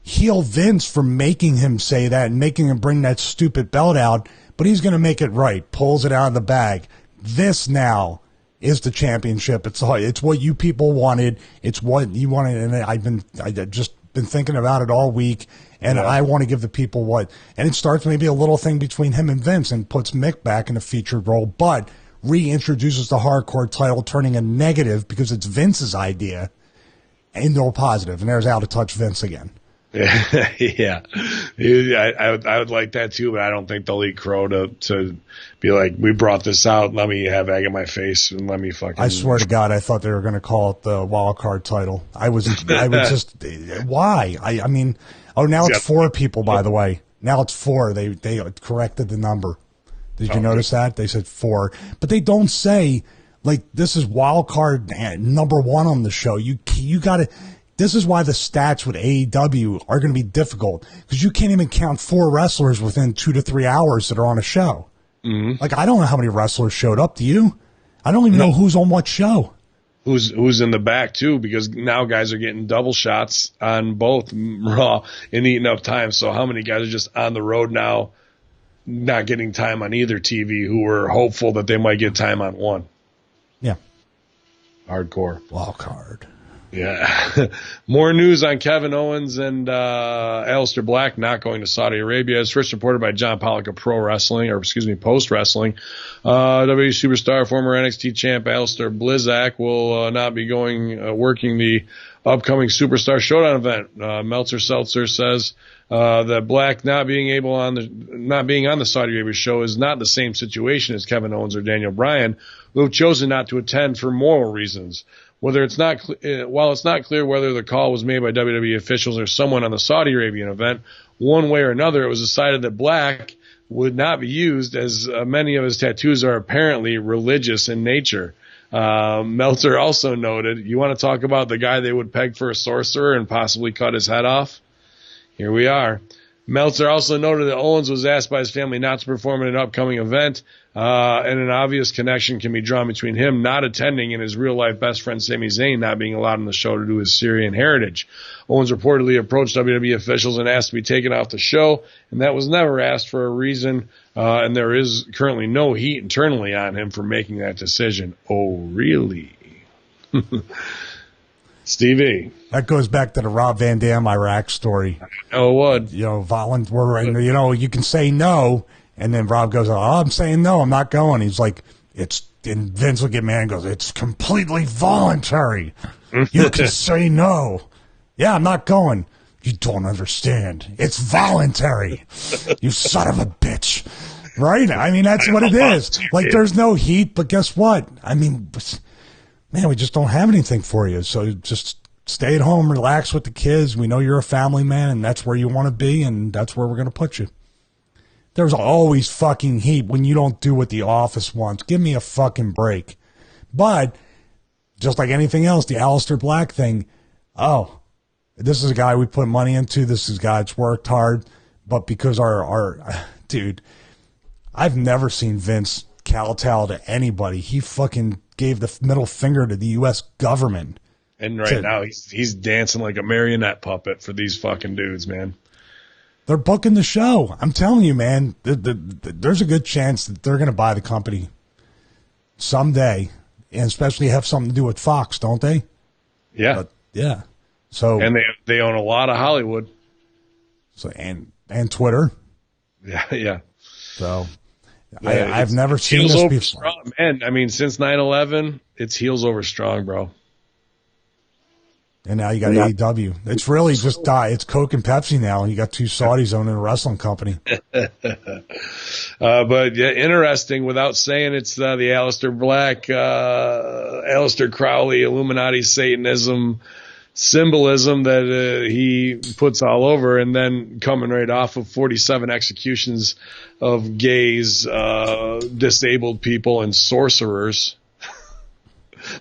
heal Vince for making him say that and making him bring that stupid belt out, but he's going to make it right. Pulls it out of the bag. This now is the championship. It's what you people wanted. It's what you wanted, and I've just been thinking about it all week. And I want to give the people what, and it starts maybe a little thing between him and Vince and puts Mick back in a featured role, but reintroduces the hardcore title, turning a negative because it's Vince's idea into a positive. And there's out of touch Vince again. Yeah. I would like that too, but I don't think they'll eat crow to be like, we brought this out, let me have egg in my face and let me fucking. I swear to God, I thought they were going to call it the wild card title. I was just, why? I mean, now it's 4 people, by the way. Now it's 4. They corrected the number. Did you notice that? They said 4. But they don't say, like, this is wild card number 1 on the show. You got to, this is why the stats with AEW are going to be difficult, because you can't even count 4 wrestlers within 2 to 3 hours that are on a show. Mm-hmm. Like, I don't know how many wrestlers showed up. Do you? I don't even know who's on what show. Who's in the back too, because now guys are getting double shots on both Raw and eating up time. So how many guys are just on the road now, not getting time on either TV, who were hopeful that they might get time on one? Yeah. Hardcore. Wild card. Yeah. More news on Kevin Owens and Aleister Black not going to Saudi Arabia. As first reported by John Pollock of Post Wrestling. WWE superstar, former NXT champ Aleister Blizak will not be working the upcoming Superstar Showdown event. Meltzer Seltzer says that Black not being on the Saudi Arabia show is not the same situation as Kevin Owens or Daniel Bryan, who have chosen not to attend for moral reasons. While it's not clear whether the call was made by WWE officials or someone on the Saudi Arabian event, one way or another, it was decided that Black would not be used, as many of his tattoos are apparently religious in nature. Meltzer also noted, you want to talk about the guy they would peg for a sorcerer and possibly cut his head off? Here we are. Meltzer also noted that Owens was asked by his family not to perform in an upcoming event, and an obvious connection can be drawn between him not attending and his real-life best friend Sami Zayn not being allowed on the show due to his Syrian heritage. Owens reportedly approached WWE officials and asked to be taken off the show, and that was never asked for a reason, and there is currently no heat internally on him for making that decision. Oh, really? Stevie. That goes back to the Rob Van Dam Iraq story. Oh, what? You know, you can say no, and then Rob goes, "Oh, I'm saying no, I'm not going." He's like, and Vince will get mad and goes, "It's completely voluntary. You can say no." Yeah, I'm not going. You don't understand. It's voluntary. You son of a bitch. Right? I mean, that's what it is. Like, there's no heat, but guess what? I mean, man, we just don't have anything for you. So just stay at home, relax with the kids. We know you're a family man, and that's where you want to be, and that's where we're going to put you. There's always fucking heat when you don't do what the office wants. Give me a fucking break. But just like anything else, the Aleister Black thing, this is a guy we put money into. This is a guy that's worked hard. But because our dude, I've never seen Vince kowtow to anybody. He fucking gave the middle finger to the U.S. government. And now he's dancing like a marionette puppet for these fucking dudes, man. They're booking the show. I'm telling you, man, there's a good chance that they're going to buy the company someday, and especially have something to do with Fox, don't they? Yeah. But, yeah. So, and they own a lot of Hollywood. So and Twitter. Yeah. So I've never seen this before. Strong, man, I mean, since 9/11, it's heels over strong, bro. And now you got AEW. It's really just it's Coke and Pepsi now, and you got two Saudis owning a wrestling company. But yeah, interesting. Without saying it's the Aleister Black, Aleister Crowley, Illuminati, Satanism symbolism that he puts all over, and then coming right off of 47 executions of gays, disabled people, and sorcerers.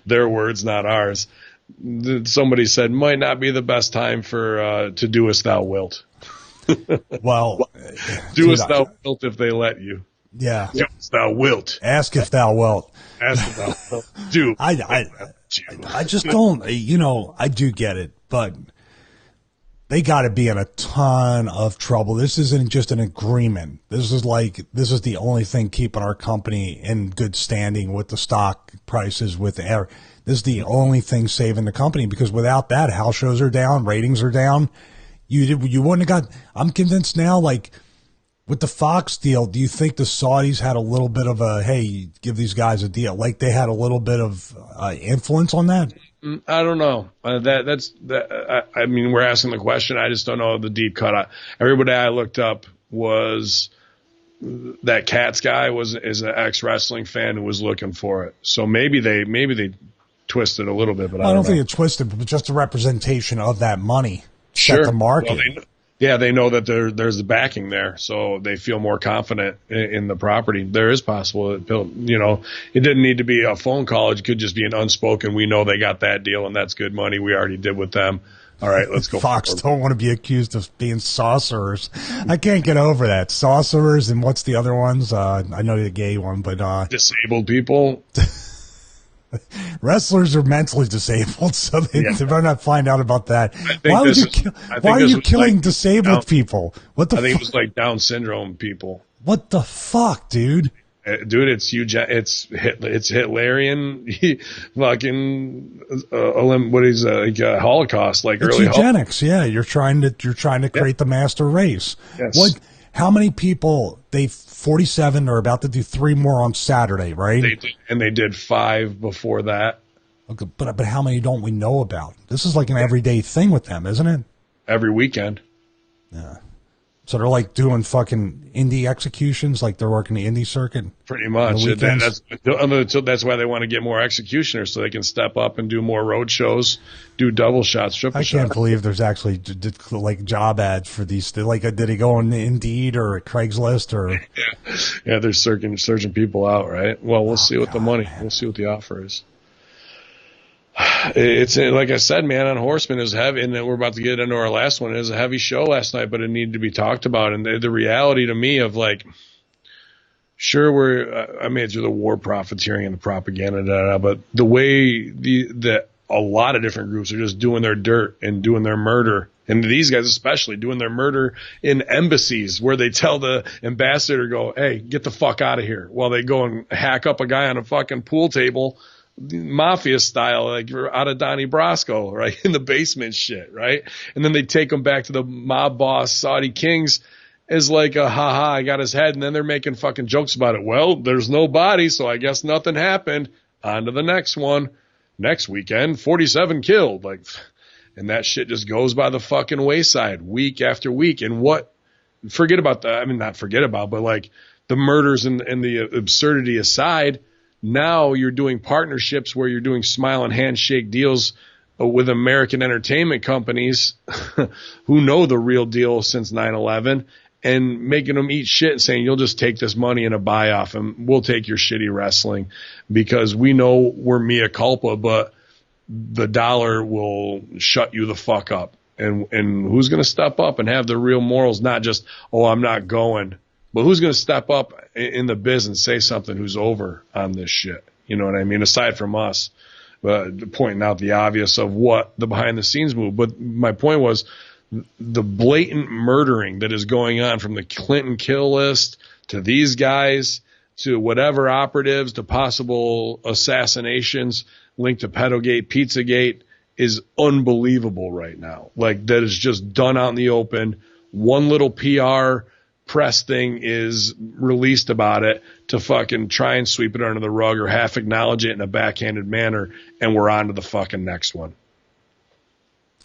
Their words, not ours. Somebody said might not be the best time for to do as thou wilt. Well, do as thou wilt if they let you. Yeah. Do as thou wilt. Ask if thou wilt. Ask if thou wilt. Do. I just don't, I do get it, but they got to be in a ton of trouble. This isn't just an agreement. This is the only thing keeping our company in good standing with the stock prices, with air. This is the only thing saving the company, because without that, house shows are down, ratings are down. You wouldn't have got. I'm convinced now, like with the Fox deal, do you think the Saudis had a little bit of a, hey, give these guys a deal? Like they had a little bit of influence on that? I don't know. I mean, we're asking the question. I just don't know the deep cut. Everybody I looked up was that Katz guy is an ex-wrestling fan who was looking for it. So maybe they twisted a little bit, but I don't think it twisted, but just a representation of that money. Sure. Set the market. Well, they know that there's the backing there, so they feel more confident in the property. There is possible that, it didn't need to be a phone call. It could just be an unspoken, we know they got that deal and that's good money. We already did with them. All right, let's go. Fox don't want to be accused of being sorcerers. I can't get over that. Sorcerers, and what's the other ones? I know the gay one, but disabled people. Wrestlers are mentally disabled, so they better not find out about that. Why are you killing disabled people? What the? I think it was like Down syndrome people. What the fuck, dude? Dude, it's Hitlerian, fucking what is Holocaust, like it's early eugenics. Yeah, you're trying to create the master race. Yes. What? How many people? 47 are about to do 3 more on Saturday, right? They did 5 before that. Okay, but how many don't we know about? This is like an everyday thing with them, isn't it? Every weekend. Yeah. So they're like doing fucking indie executions, like they're working the indie circuit. Pretty much. That's why they want to get more executioners so they can step up and do more road shows, do double shots, triple shots. I can't believe there's actually like job ads for these. Like, did he go on Indeed or Craigslist or? Yeah, they're searching people out, right? Well, we'll see what we'll see what the offer is. It's like I said, man, on Horseman is heavy, and then we're about to get into our last one. It was a heavy show last night, but it needed to be talked about. And the reality to me of like, sure, I made it through the war profiteering and the propaganda, but the way a lot of different groups are just doing their dirt and doing their murder, and these guys especially doing their murder in embassies where they tell the ambassador, go, hey, get the fuck out of here, while they go and hack up a guy on a fucking pool table, mafia style, like out of Donnie Brasco, right, in the basement shit, right? And then they take him back to the mob boss, Saudi Kings, as like a haha, I got his head, and then they're making fucking jokes about it. Well, there's no body, so I guess nothing happened. On to the next one. Next weekend, 47 killed. Like, and that shit just goes by the fucking wayside week after week. And forget about that. I mean, not forget about, but like the murders and the absurdity aside, now you're doing partnerships where you're doing smile and handshake deals with American entertainment companies who know the real deal since 9/11 and making them eat shit and saying, you'll just take this money in a buy off and we'll take your shitty wrestling because we know we're mea culpa, but the dollar will shut you the fuck up. And who's going to step up and have the real morals, not just, oh, I'm not going. But who's going to step up in the biz and say something who's over on this shit? You know what I mean? Aside from us, pointing out the obvious of what the behind the scenes move. But my point was the blatant murdering that is going on from the Clinton kill list to these guys to whatever operatives to possible assassinations linked to Pedogate, Pizzagate is unbelievable right now. Like that is just done out in the open. One little PR press thing is released about it to fucking try and sweep it under the rug or half acknowledge it in a backhanded manner, and we're on to the fucking next one.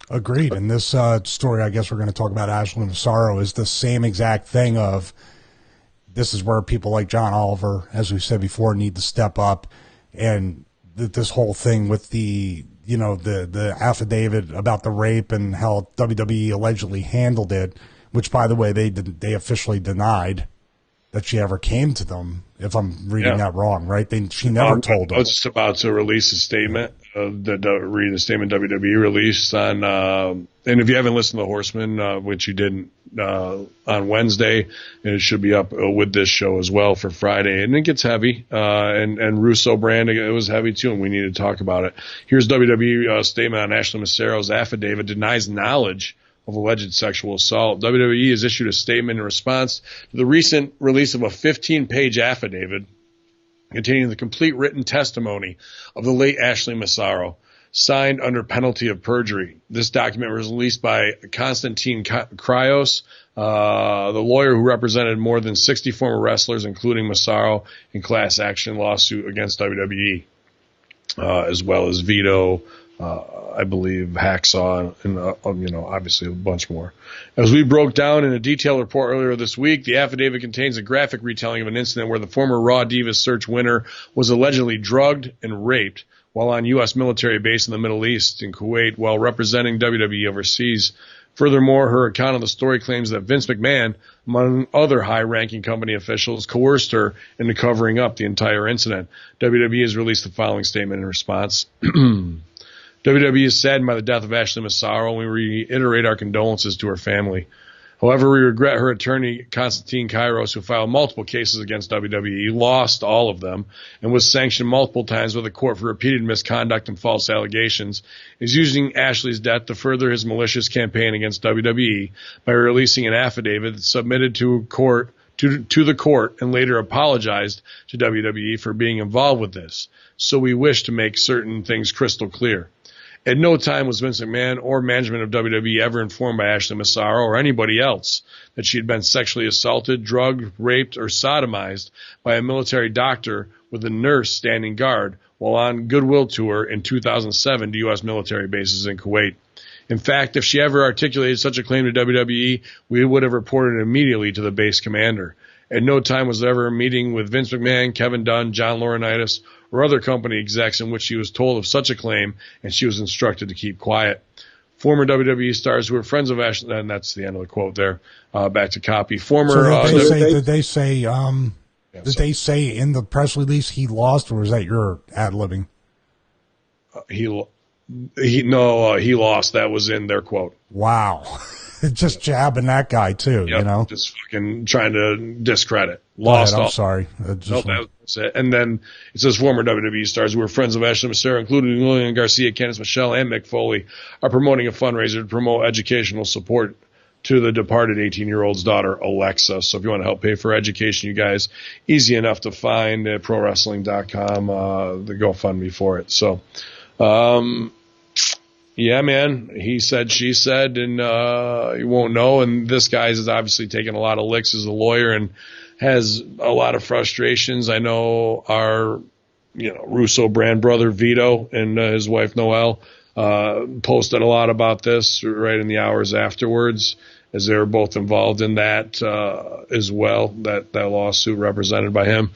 Agreed. And this story, I guess we're going to talk about Ashley Massaro, is the same exact thing of this is where people like John Oliver, as we said before, need to step up. And this whole thing with the affidavit about the rape and how WWE allegedly handled it, which, by the way, they officially denied that she ever came to them, if I'm reading that wrong, right? She never told them. I was just about to release a statement, read the statement WWE released on, and if you haven't listened to Horseman, which you didn't, on Wednesday, and it should be up with this show as well for Friday, and it gets heavy, and Russo brand, it was heavy too, and we need to talk about it. Here's WWE statement on Ashley Massaro's affidavit, denies knowledge of alleged sexual assault. WWE has issued a statement in response to the recent release of a 15-page affidavit containing the complete written testimony of the late Ashley Massaro, signed under penalty of perjury. This document was released by Konstantin Kryos, the lawyer who represented more than 60 former wrestlers, including Massaro, in class action lawsuit against WWE, as well as Vito, I believe Hacksaw, and obviously a bunch more. As we broke down in a detailed report earlier this week, the affidavit contains a graphic retelling of an incident where the former Raw Divas Search winner was allegedly drugged and raped while on U.S. military base in the Middle East in Kuwait while representing WWE overseas. Furthermore, her account of the story claims that Vince McMahon, among other high-ranking company officials, coerced her into covering up the entire incident. WWE has released the following statement in response. WWE is saddened by the death of Ashley Massaro, and we reiterate our condolences to her family. However, we regret her attorney, Konstantin Kryos, who filed multiple cases against WWE, lost all of them, and was sanctioned multiple times by the court for repeated misconduct and false allegations, is using Ashley's death to further his malicious campaign against WWE by releasing an affidavit that submitted to court to the court and later apologized to WWE for being involved with this. So we wish to make certain things crystal clear. At no time was Vince McMahon or management of WWE ever informed by Ashley Massaro or anybody else that she had been sexually assaulted, drugged, raped, or sodomized by a military doctor with a nurse standing guard while on goodwill tour in 2007 to U.S. military bases in Kuwait. In fact, if she ever articulated such a claim to WWE, we would have reported it immediately to the base commander. At no time was there ever a meeting with Vince McMahon, Kevin Dunn, John Laurinaitis, or other company execs in which she was told of such a claim and she was instructed to keep quiet. Former WWE stars who were friends of Ashley, and that's the end of the quote there. Back to copy. Did they say in the press release he lost, or was that your ad-libbing? He lost. That was in their quote. Wow. Just jabbing that guy too, yep, you know? Just fucking trying to discredit. Lost. I'm sorry. That's it. And then it says former WWE stars who were friends of Ashley Massaro, including Lillian Garcia, Candice Michelle, and Mick Foley, are promoting a fundraiser to promote educational support to the departed 18-year-old's daughter, Alexa. So if you want to help pay for education, you guys, easy enough to find at prowrestling.com, the GoFundMe for it. So, yeah, man, he said, she said, and you won't know. And this guy is obviously taking a lot of licks as a lawyer and has a lot of frustrations. I know our, Russo brand brother Vito and his wife Noelle posted a lot about this right in the hours afterwards, as they were both involved in that as well, that lawsuit represented by him.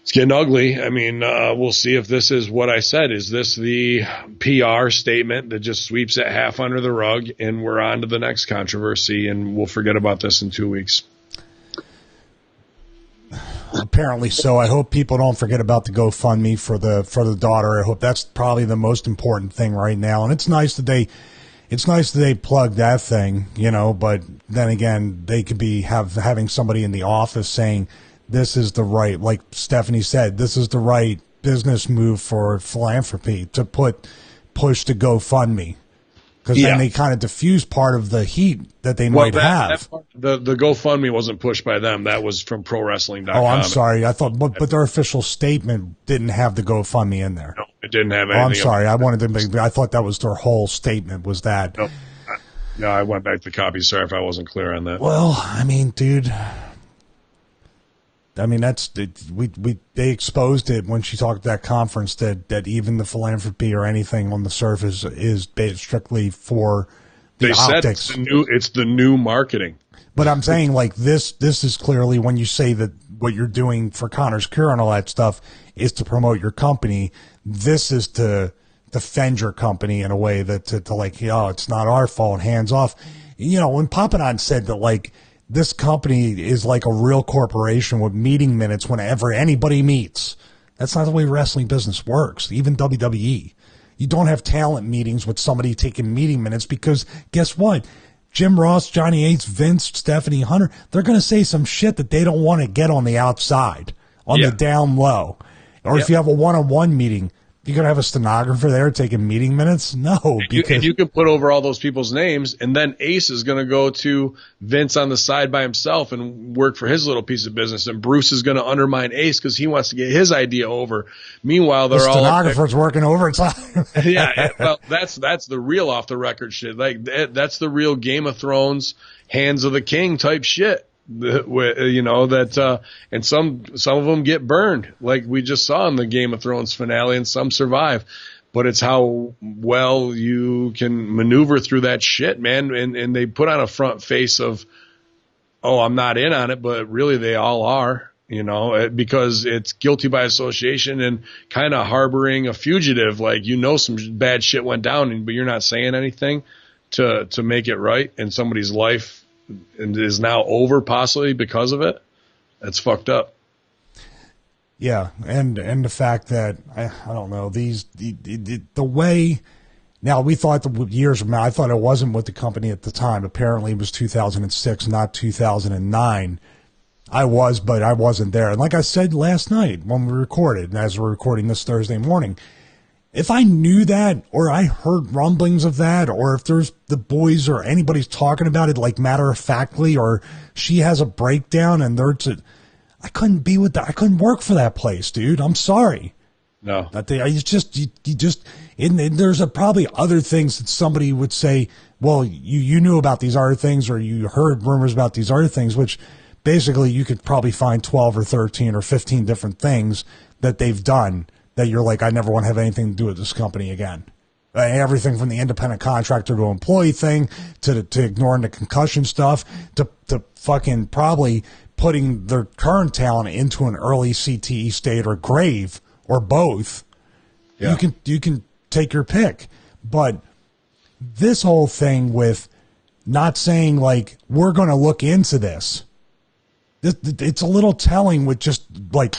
It's getting ugly. I mean, we'll see if this is what I said. Is this the PR statement that just sweeps it half under the rug and we're on to the next controversy and we'll forget about this in 2 weeks? Apparently so. I hope people don't forget about the GoFundMe for the daughter. I hope that's probably the most important thing right now. And it's nice that they plug that thing, but then again, they could be having somebody in the office saying, this is the right, like Stephanie said, this is the right business move for philanthropy to push to GoFundMe. Because then they kind of diffuse part of the heat that they might have. The GoFundMe wasn't pushed by them. That was from ProWrestling.com. Oh, I'm sorry. I thought, but their official statement didn't have the GoFundMe in there. No, it didn't have anything. Oh, I'm sorry. I thought that was their whole statement was that. Nope. No, I went back to copy. Sorry if I wasn't clear on that. Well, I mean, dude. I mean, they exposed it when she talked at that conference that even the philanthropy or anything on the surface is based strictly for the optics. Said it's the new marketing. But I'm saying, like, this is clearly when you say that what you're doing for Connor's Cure and all that stuff is to promote your company. This is to defend your company in a way that to like, it's not our fault, hands off. When Papadon said that, like, this company is like a real corporation with meeting minutes whenever anybody meets. That's not the way wrestling business works. Even WWE. You don't have talent meetings with somebody taking meeting minutes because guess what? Jim Ross, Johnny Ace, Vince, Stephanie, Hunter, they're going to say some shit that they don't want to get on the outside, on the down low. Or if you have a one-on-one meeting, you're going to have a stenographer there taking meeting minutes? No. Because you can put over all those people's names, and then Ace is going to go to Vince on the side by himself and work for his little piece of business, and Bruce is going to undermine Ace because he wants to get his idea over. Meanwhile, they're all stenographer's working overtime. Yeah, well, that's the real off-the-record shit. Like that's the real Game of Thrones, Hands of the King type shit. And some of them get burned, like we just saw in the Game of Thrones finale, and some survive. But it's how well you can maneuver through that shit, man. And they put on a front face of, oh, I'm not in on it, but really they all are, because it's guilty by association and kind of harboring a fugitive. Like, some bad shit went down, but you're not saying anything to make it right, and somebody's life and is now over possibly because of it. That's fucked up. Yeah, and the fact that I don't know the way. Now we thought the years from now. I thought it wasn't with the company at the time. Apparently, it was 2006, not 2009. But I wasn't there. And like I said last night when we recorded, and as we're recording this Thursday morning, If I knew that, or I heard rumblings of that, or if there's the boys or anybody's talking about it like matter of factly, or she has a breakdown and I couldn't be with that. I couldn't work for that place, dude. I'm sorry. No. There's probably other things that somebody would say, well, you knew about these other things, or you heard rumors about these other things, which basically you could probably find 12 or 13 or 15 different things that they've done that you're like, I never want to have anything to do with this company again. Everything from the independent contractor to employee thing to ignoring the concussion stuff to fucking probably putting their current talent into an early CTE state or grave or both. Yeah. You can take your pick. But this whole thing with not saying like, we're going to look into this, it's a little telling with just like,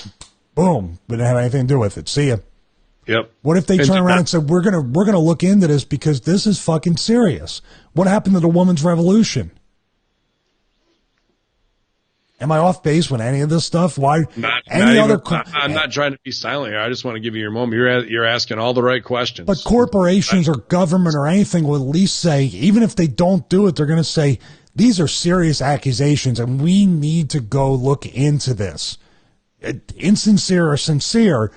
boom, we didn't have anything to do with it. See ya. Yep. What if they turn around and said, we're gonna look into this because this is fucking serious? What happened to the women's revolution? Am I off base with any of this stuff? Why? I'm not trying to be silent here. I just want to give you your moment. You're asking all the right questions. But corporations or government or anything will at least say, even if they don't do it, they're going to say, these are serious accusations and we need to go look into this. Insincere or sincere,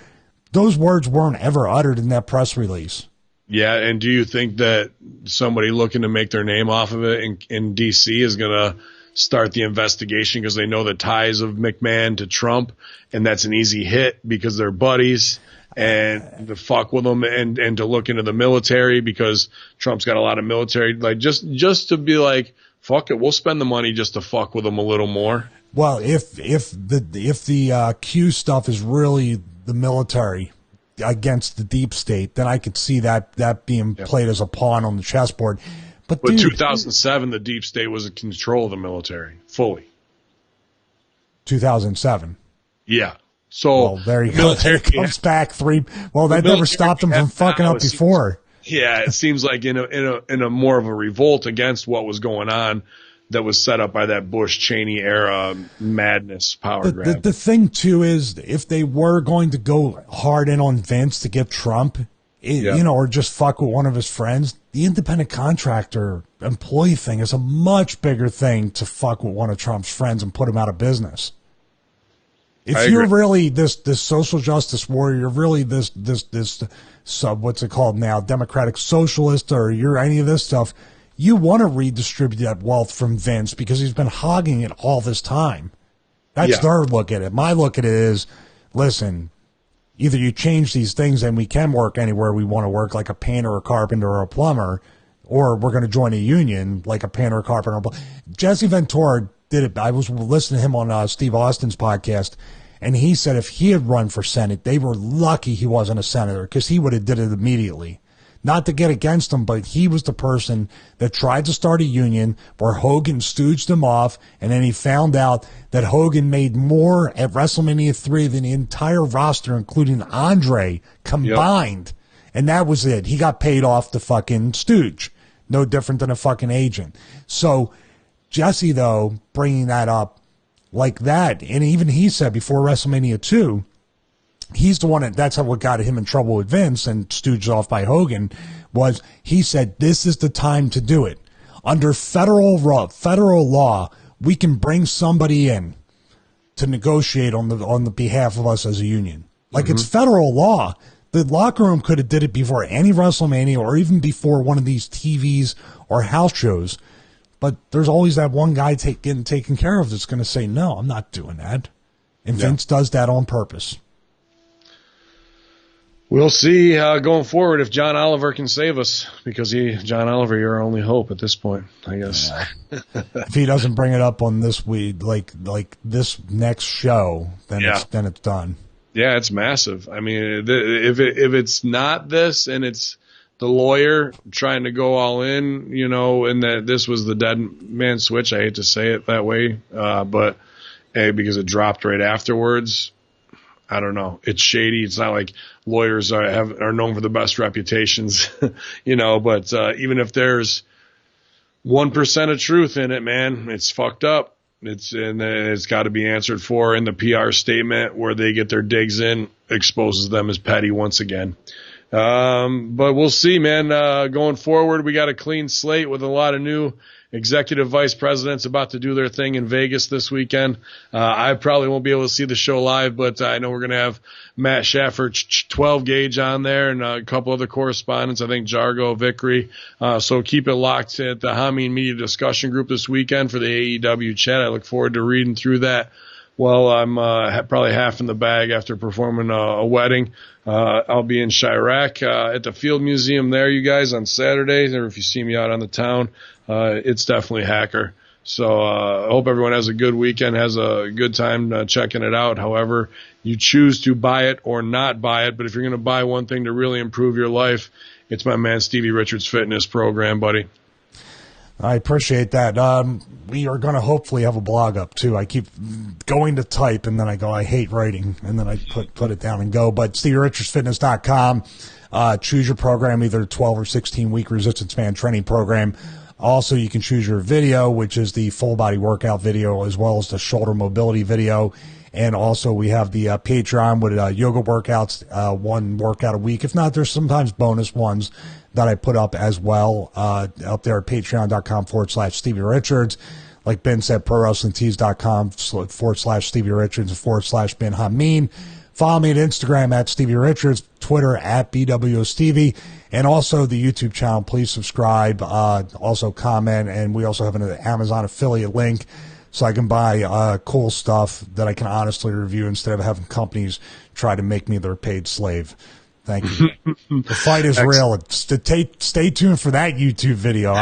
those words weren't ever uttered in that press release. Yeah, and do you think that somebody looking to make their name off of it in D.C. is going to start the investigation because they know the ties of McMahon to Trump, and that's an easy hit because they're buddies, and to fuck with them and to look into the military because Trump's got a lot of military, like just to be like, fuck it, we'll spend the money just to fuck with them a little more. Well, if the Q stuff is really the military against the deep state, then I could see that being played as a pawn on the chessboard. But dude, 2007, the deep state was in control of the military fully. 2007. Yeah. So well, there you go. It comes back three. Well, that never stopped them from fucking up before. Yeah, it seems like in a more of a revolt against what was going on. That was set up by that Bush-Cheney era madness power grab. The thing, too, is if they were going to go hard in on Vince to get Trump, or just fuck with one of his friends, the independent contractor employee thing is a much bigger thing to fuck with one of Trump's friends and put him out of business. If you're really this social justice warrior, you're really this what's it called now, democratic socialist, or you're any of this stuff, you want to redistribute that wealth from Vince because he's been hogging it all this time. That's their look at it. My look at it is, listen, either you change these things and we can work anywhere we want to work, like a painter, a carpenter, or a plumber, or we're going to join a union like a painter, a carpenter, or a plumber. Jesse Ventura did it. I was listening to him on Steve Austin's podcast, and he said if he had run for Senate, they were lucky he wasn't a senator because he would have did it immediately. Not to get against him, but he was the person that tried to start a union where Hogan stooged him off, and then he found out that Hogan made more at WrestleMania 3 than the entire roster, including Andre, combined. Yep. And that was it. He got paid off the fucking stooge. No different than a fucking agent. So Jesse, though, bringing that up like that, and even he said before WrestleMania 2, he's the one that's what got him in trouble with Vince and stooged off by Hogan, was he said, this is the time to do it. Under federal law, we can bring somebody in to negotiate on the behalf of us as a union. Like it's federal law. The locker room could have did it before any WrestleMania or even before one of these TVs or house shows. But there's always that one guy getting taken care of that's going to say, no, I'm not doing that. And Vince does that on purpose. We'll see going forward if John Oliver can save us, because John Oliver, you're our only hope at this point, I guess. Yeah. If he doesn't bring it up on this week, like this next show, then it's done. Yeah, it's massive. I mean, if it's not this and it's the lawyer trying to go all in, and that this was the dead man switch. I hate to say it that way, but because it dropped right afterwards. I don't know. It's shady. It's not like lawyers are known for the best reputations, but even if there's 1% of truth in it, man, it's fucked up. It's got to be answered for. In the PR statement where they get their digs in exposes them as petty once again. But we'll see, man. Going forward, we got a clean slate with a lot of new executive vice presidents about to do their thing in Vegas this weekend. I probably won't be able to see the show live, but I know we're going to have Matt Schaffer 12 gauge on there and a couple other correspondents. I think Jargo, Vickery. So keep it locked at the Hamin Media Discussion Group this weekend for the AEW chat. I look forward to reading through that. Well, I'm probably half in the bag after performing a wedding. I'll be in Chirac at the Field Museum there, you guys, on Saturday. Or if you see me out on the town, it's definitely Hacker. So I hope everyone has a good weekend, has a good time checking it out. However you choose to buy it or not buy it. But if you're going to buy one thing to really improve your life, it's my man Stevie Richards' fitness program, buddy. I appreciate that. We are going to hopefully have a blog up, too. I keep going to type, and then I go, I hate writing, and then I put it down and go. But StevieRichardsFitness.com, choose your program, either 12 or 16-week resistance band training program. Also, you can choose your video, which is the full-body workout video, as well as the shoulder mobility video. And also, we have the Patreon with yoga workouts, one workout a week. If not, there's sometimes bonus ones that I put up as well up there at patreon.com/Stevie Richards. Like Ben said, ProWrestlingTees.com/Stevie Richards /Ben Hamin. Follow me at Instagram at Stevie Richards, Twitter at BWOStevie, and also the YouTube channel. Please subscribe, also comment, and we also have an Amazon affiliate link so I can buy cool stuff that I can honestly review instead of having companies try to make me their paid slave. Thank you. The fight is real. Stay tuned for that YouTube video.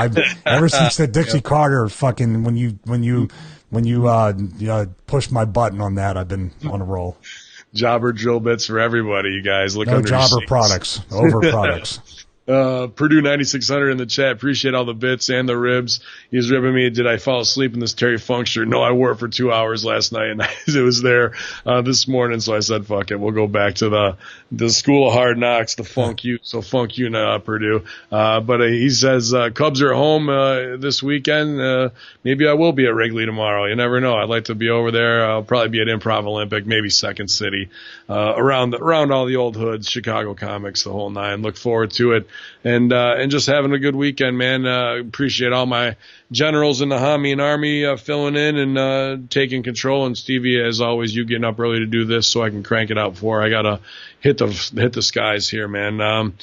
Ever since the Dixie Carter fucking when you pushed my button on that, I've been on a roll. Jobber drill bits for everybody, you guys. Look, no jobber products, over products. Purdue 9600 in the chat. Appreciate all the bits and the ribs. He's ribbing me. Did I fall asleep in this Terry Funk shirt? No, I wore it for 2 hours last night, and it was there this morning. So I said, "Fuck it, we'll go back to the School of Hard Knocks, the Funk U." So Funk U, Purdue. But he says Cubs are home this weekend. Maybe I will be at Wrigley tomorrow. You never know. I'd like to be over there. I'll probably be at Improv Olympic, maybe Second City, around all the old hoods, Chicago comics, the whole nine. Look forward to it. And just having a good weekend, man. Appreciate all my generals in the Hamin Army filling in and taking control. And Stevie, as always, you getting up early to do this so I can crank it out before I gotta hit the skies here, man.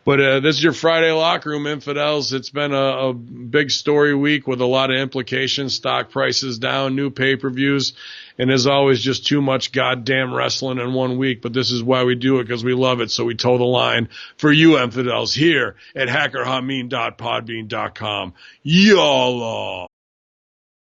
But this is your Friday locker room, infidels. It's been a big story week with a lot of implications. Stock prices down, new pay-per-views, and as always, just too much goddamn wrestling in 1 week. But this is why we do it, because we love it. So we toe the line for you, infidels, here at hackerhamin.podbean.com. Y'all.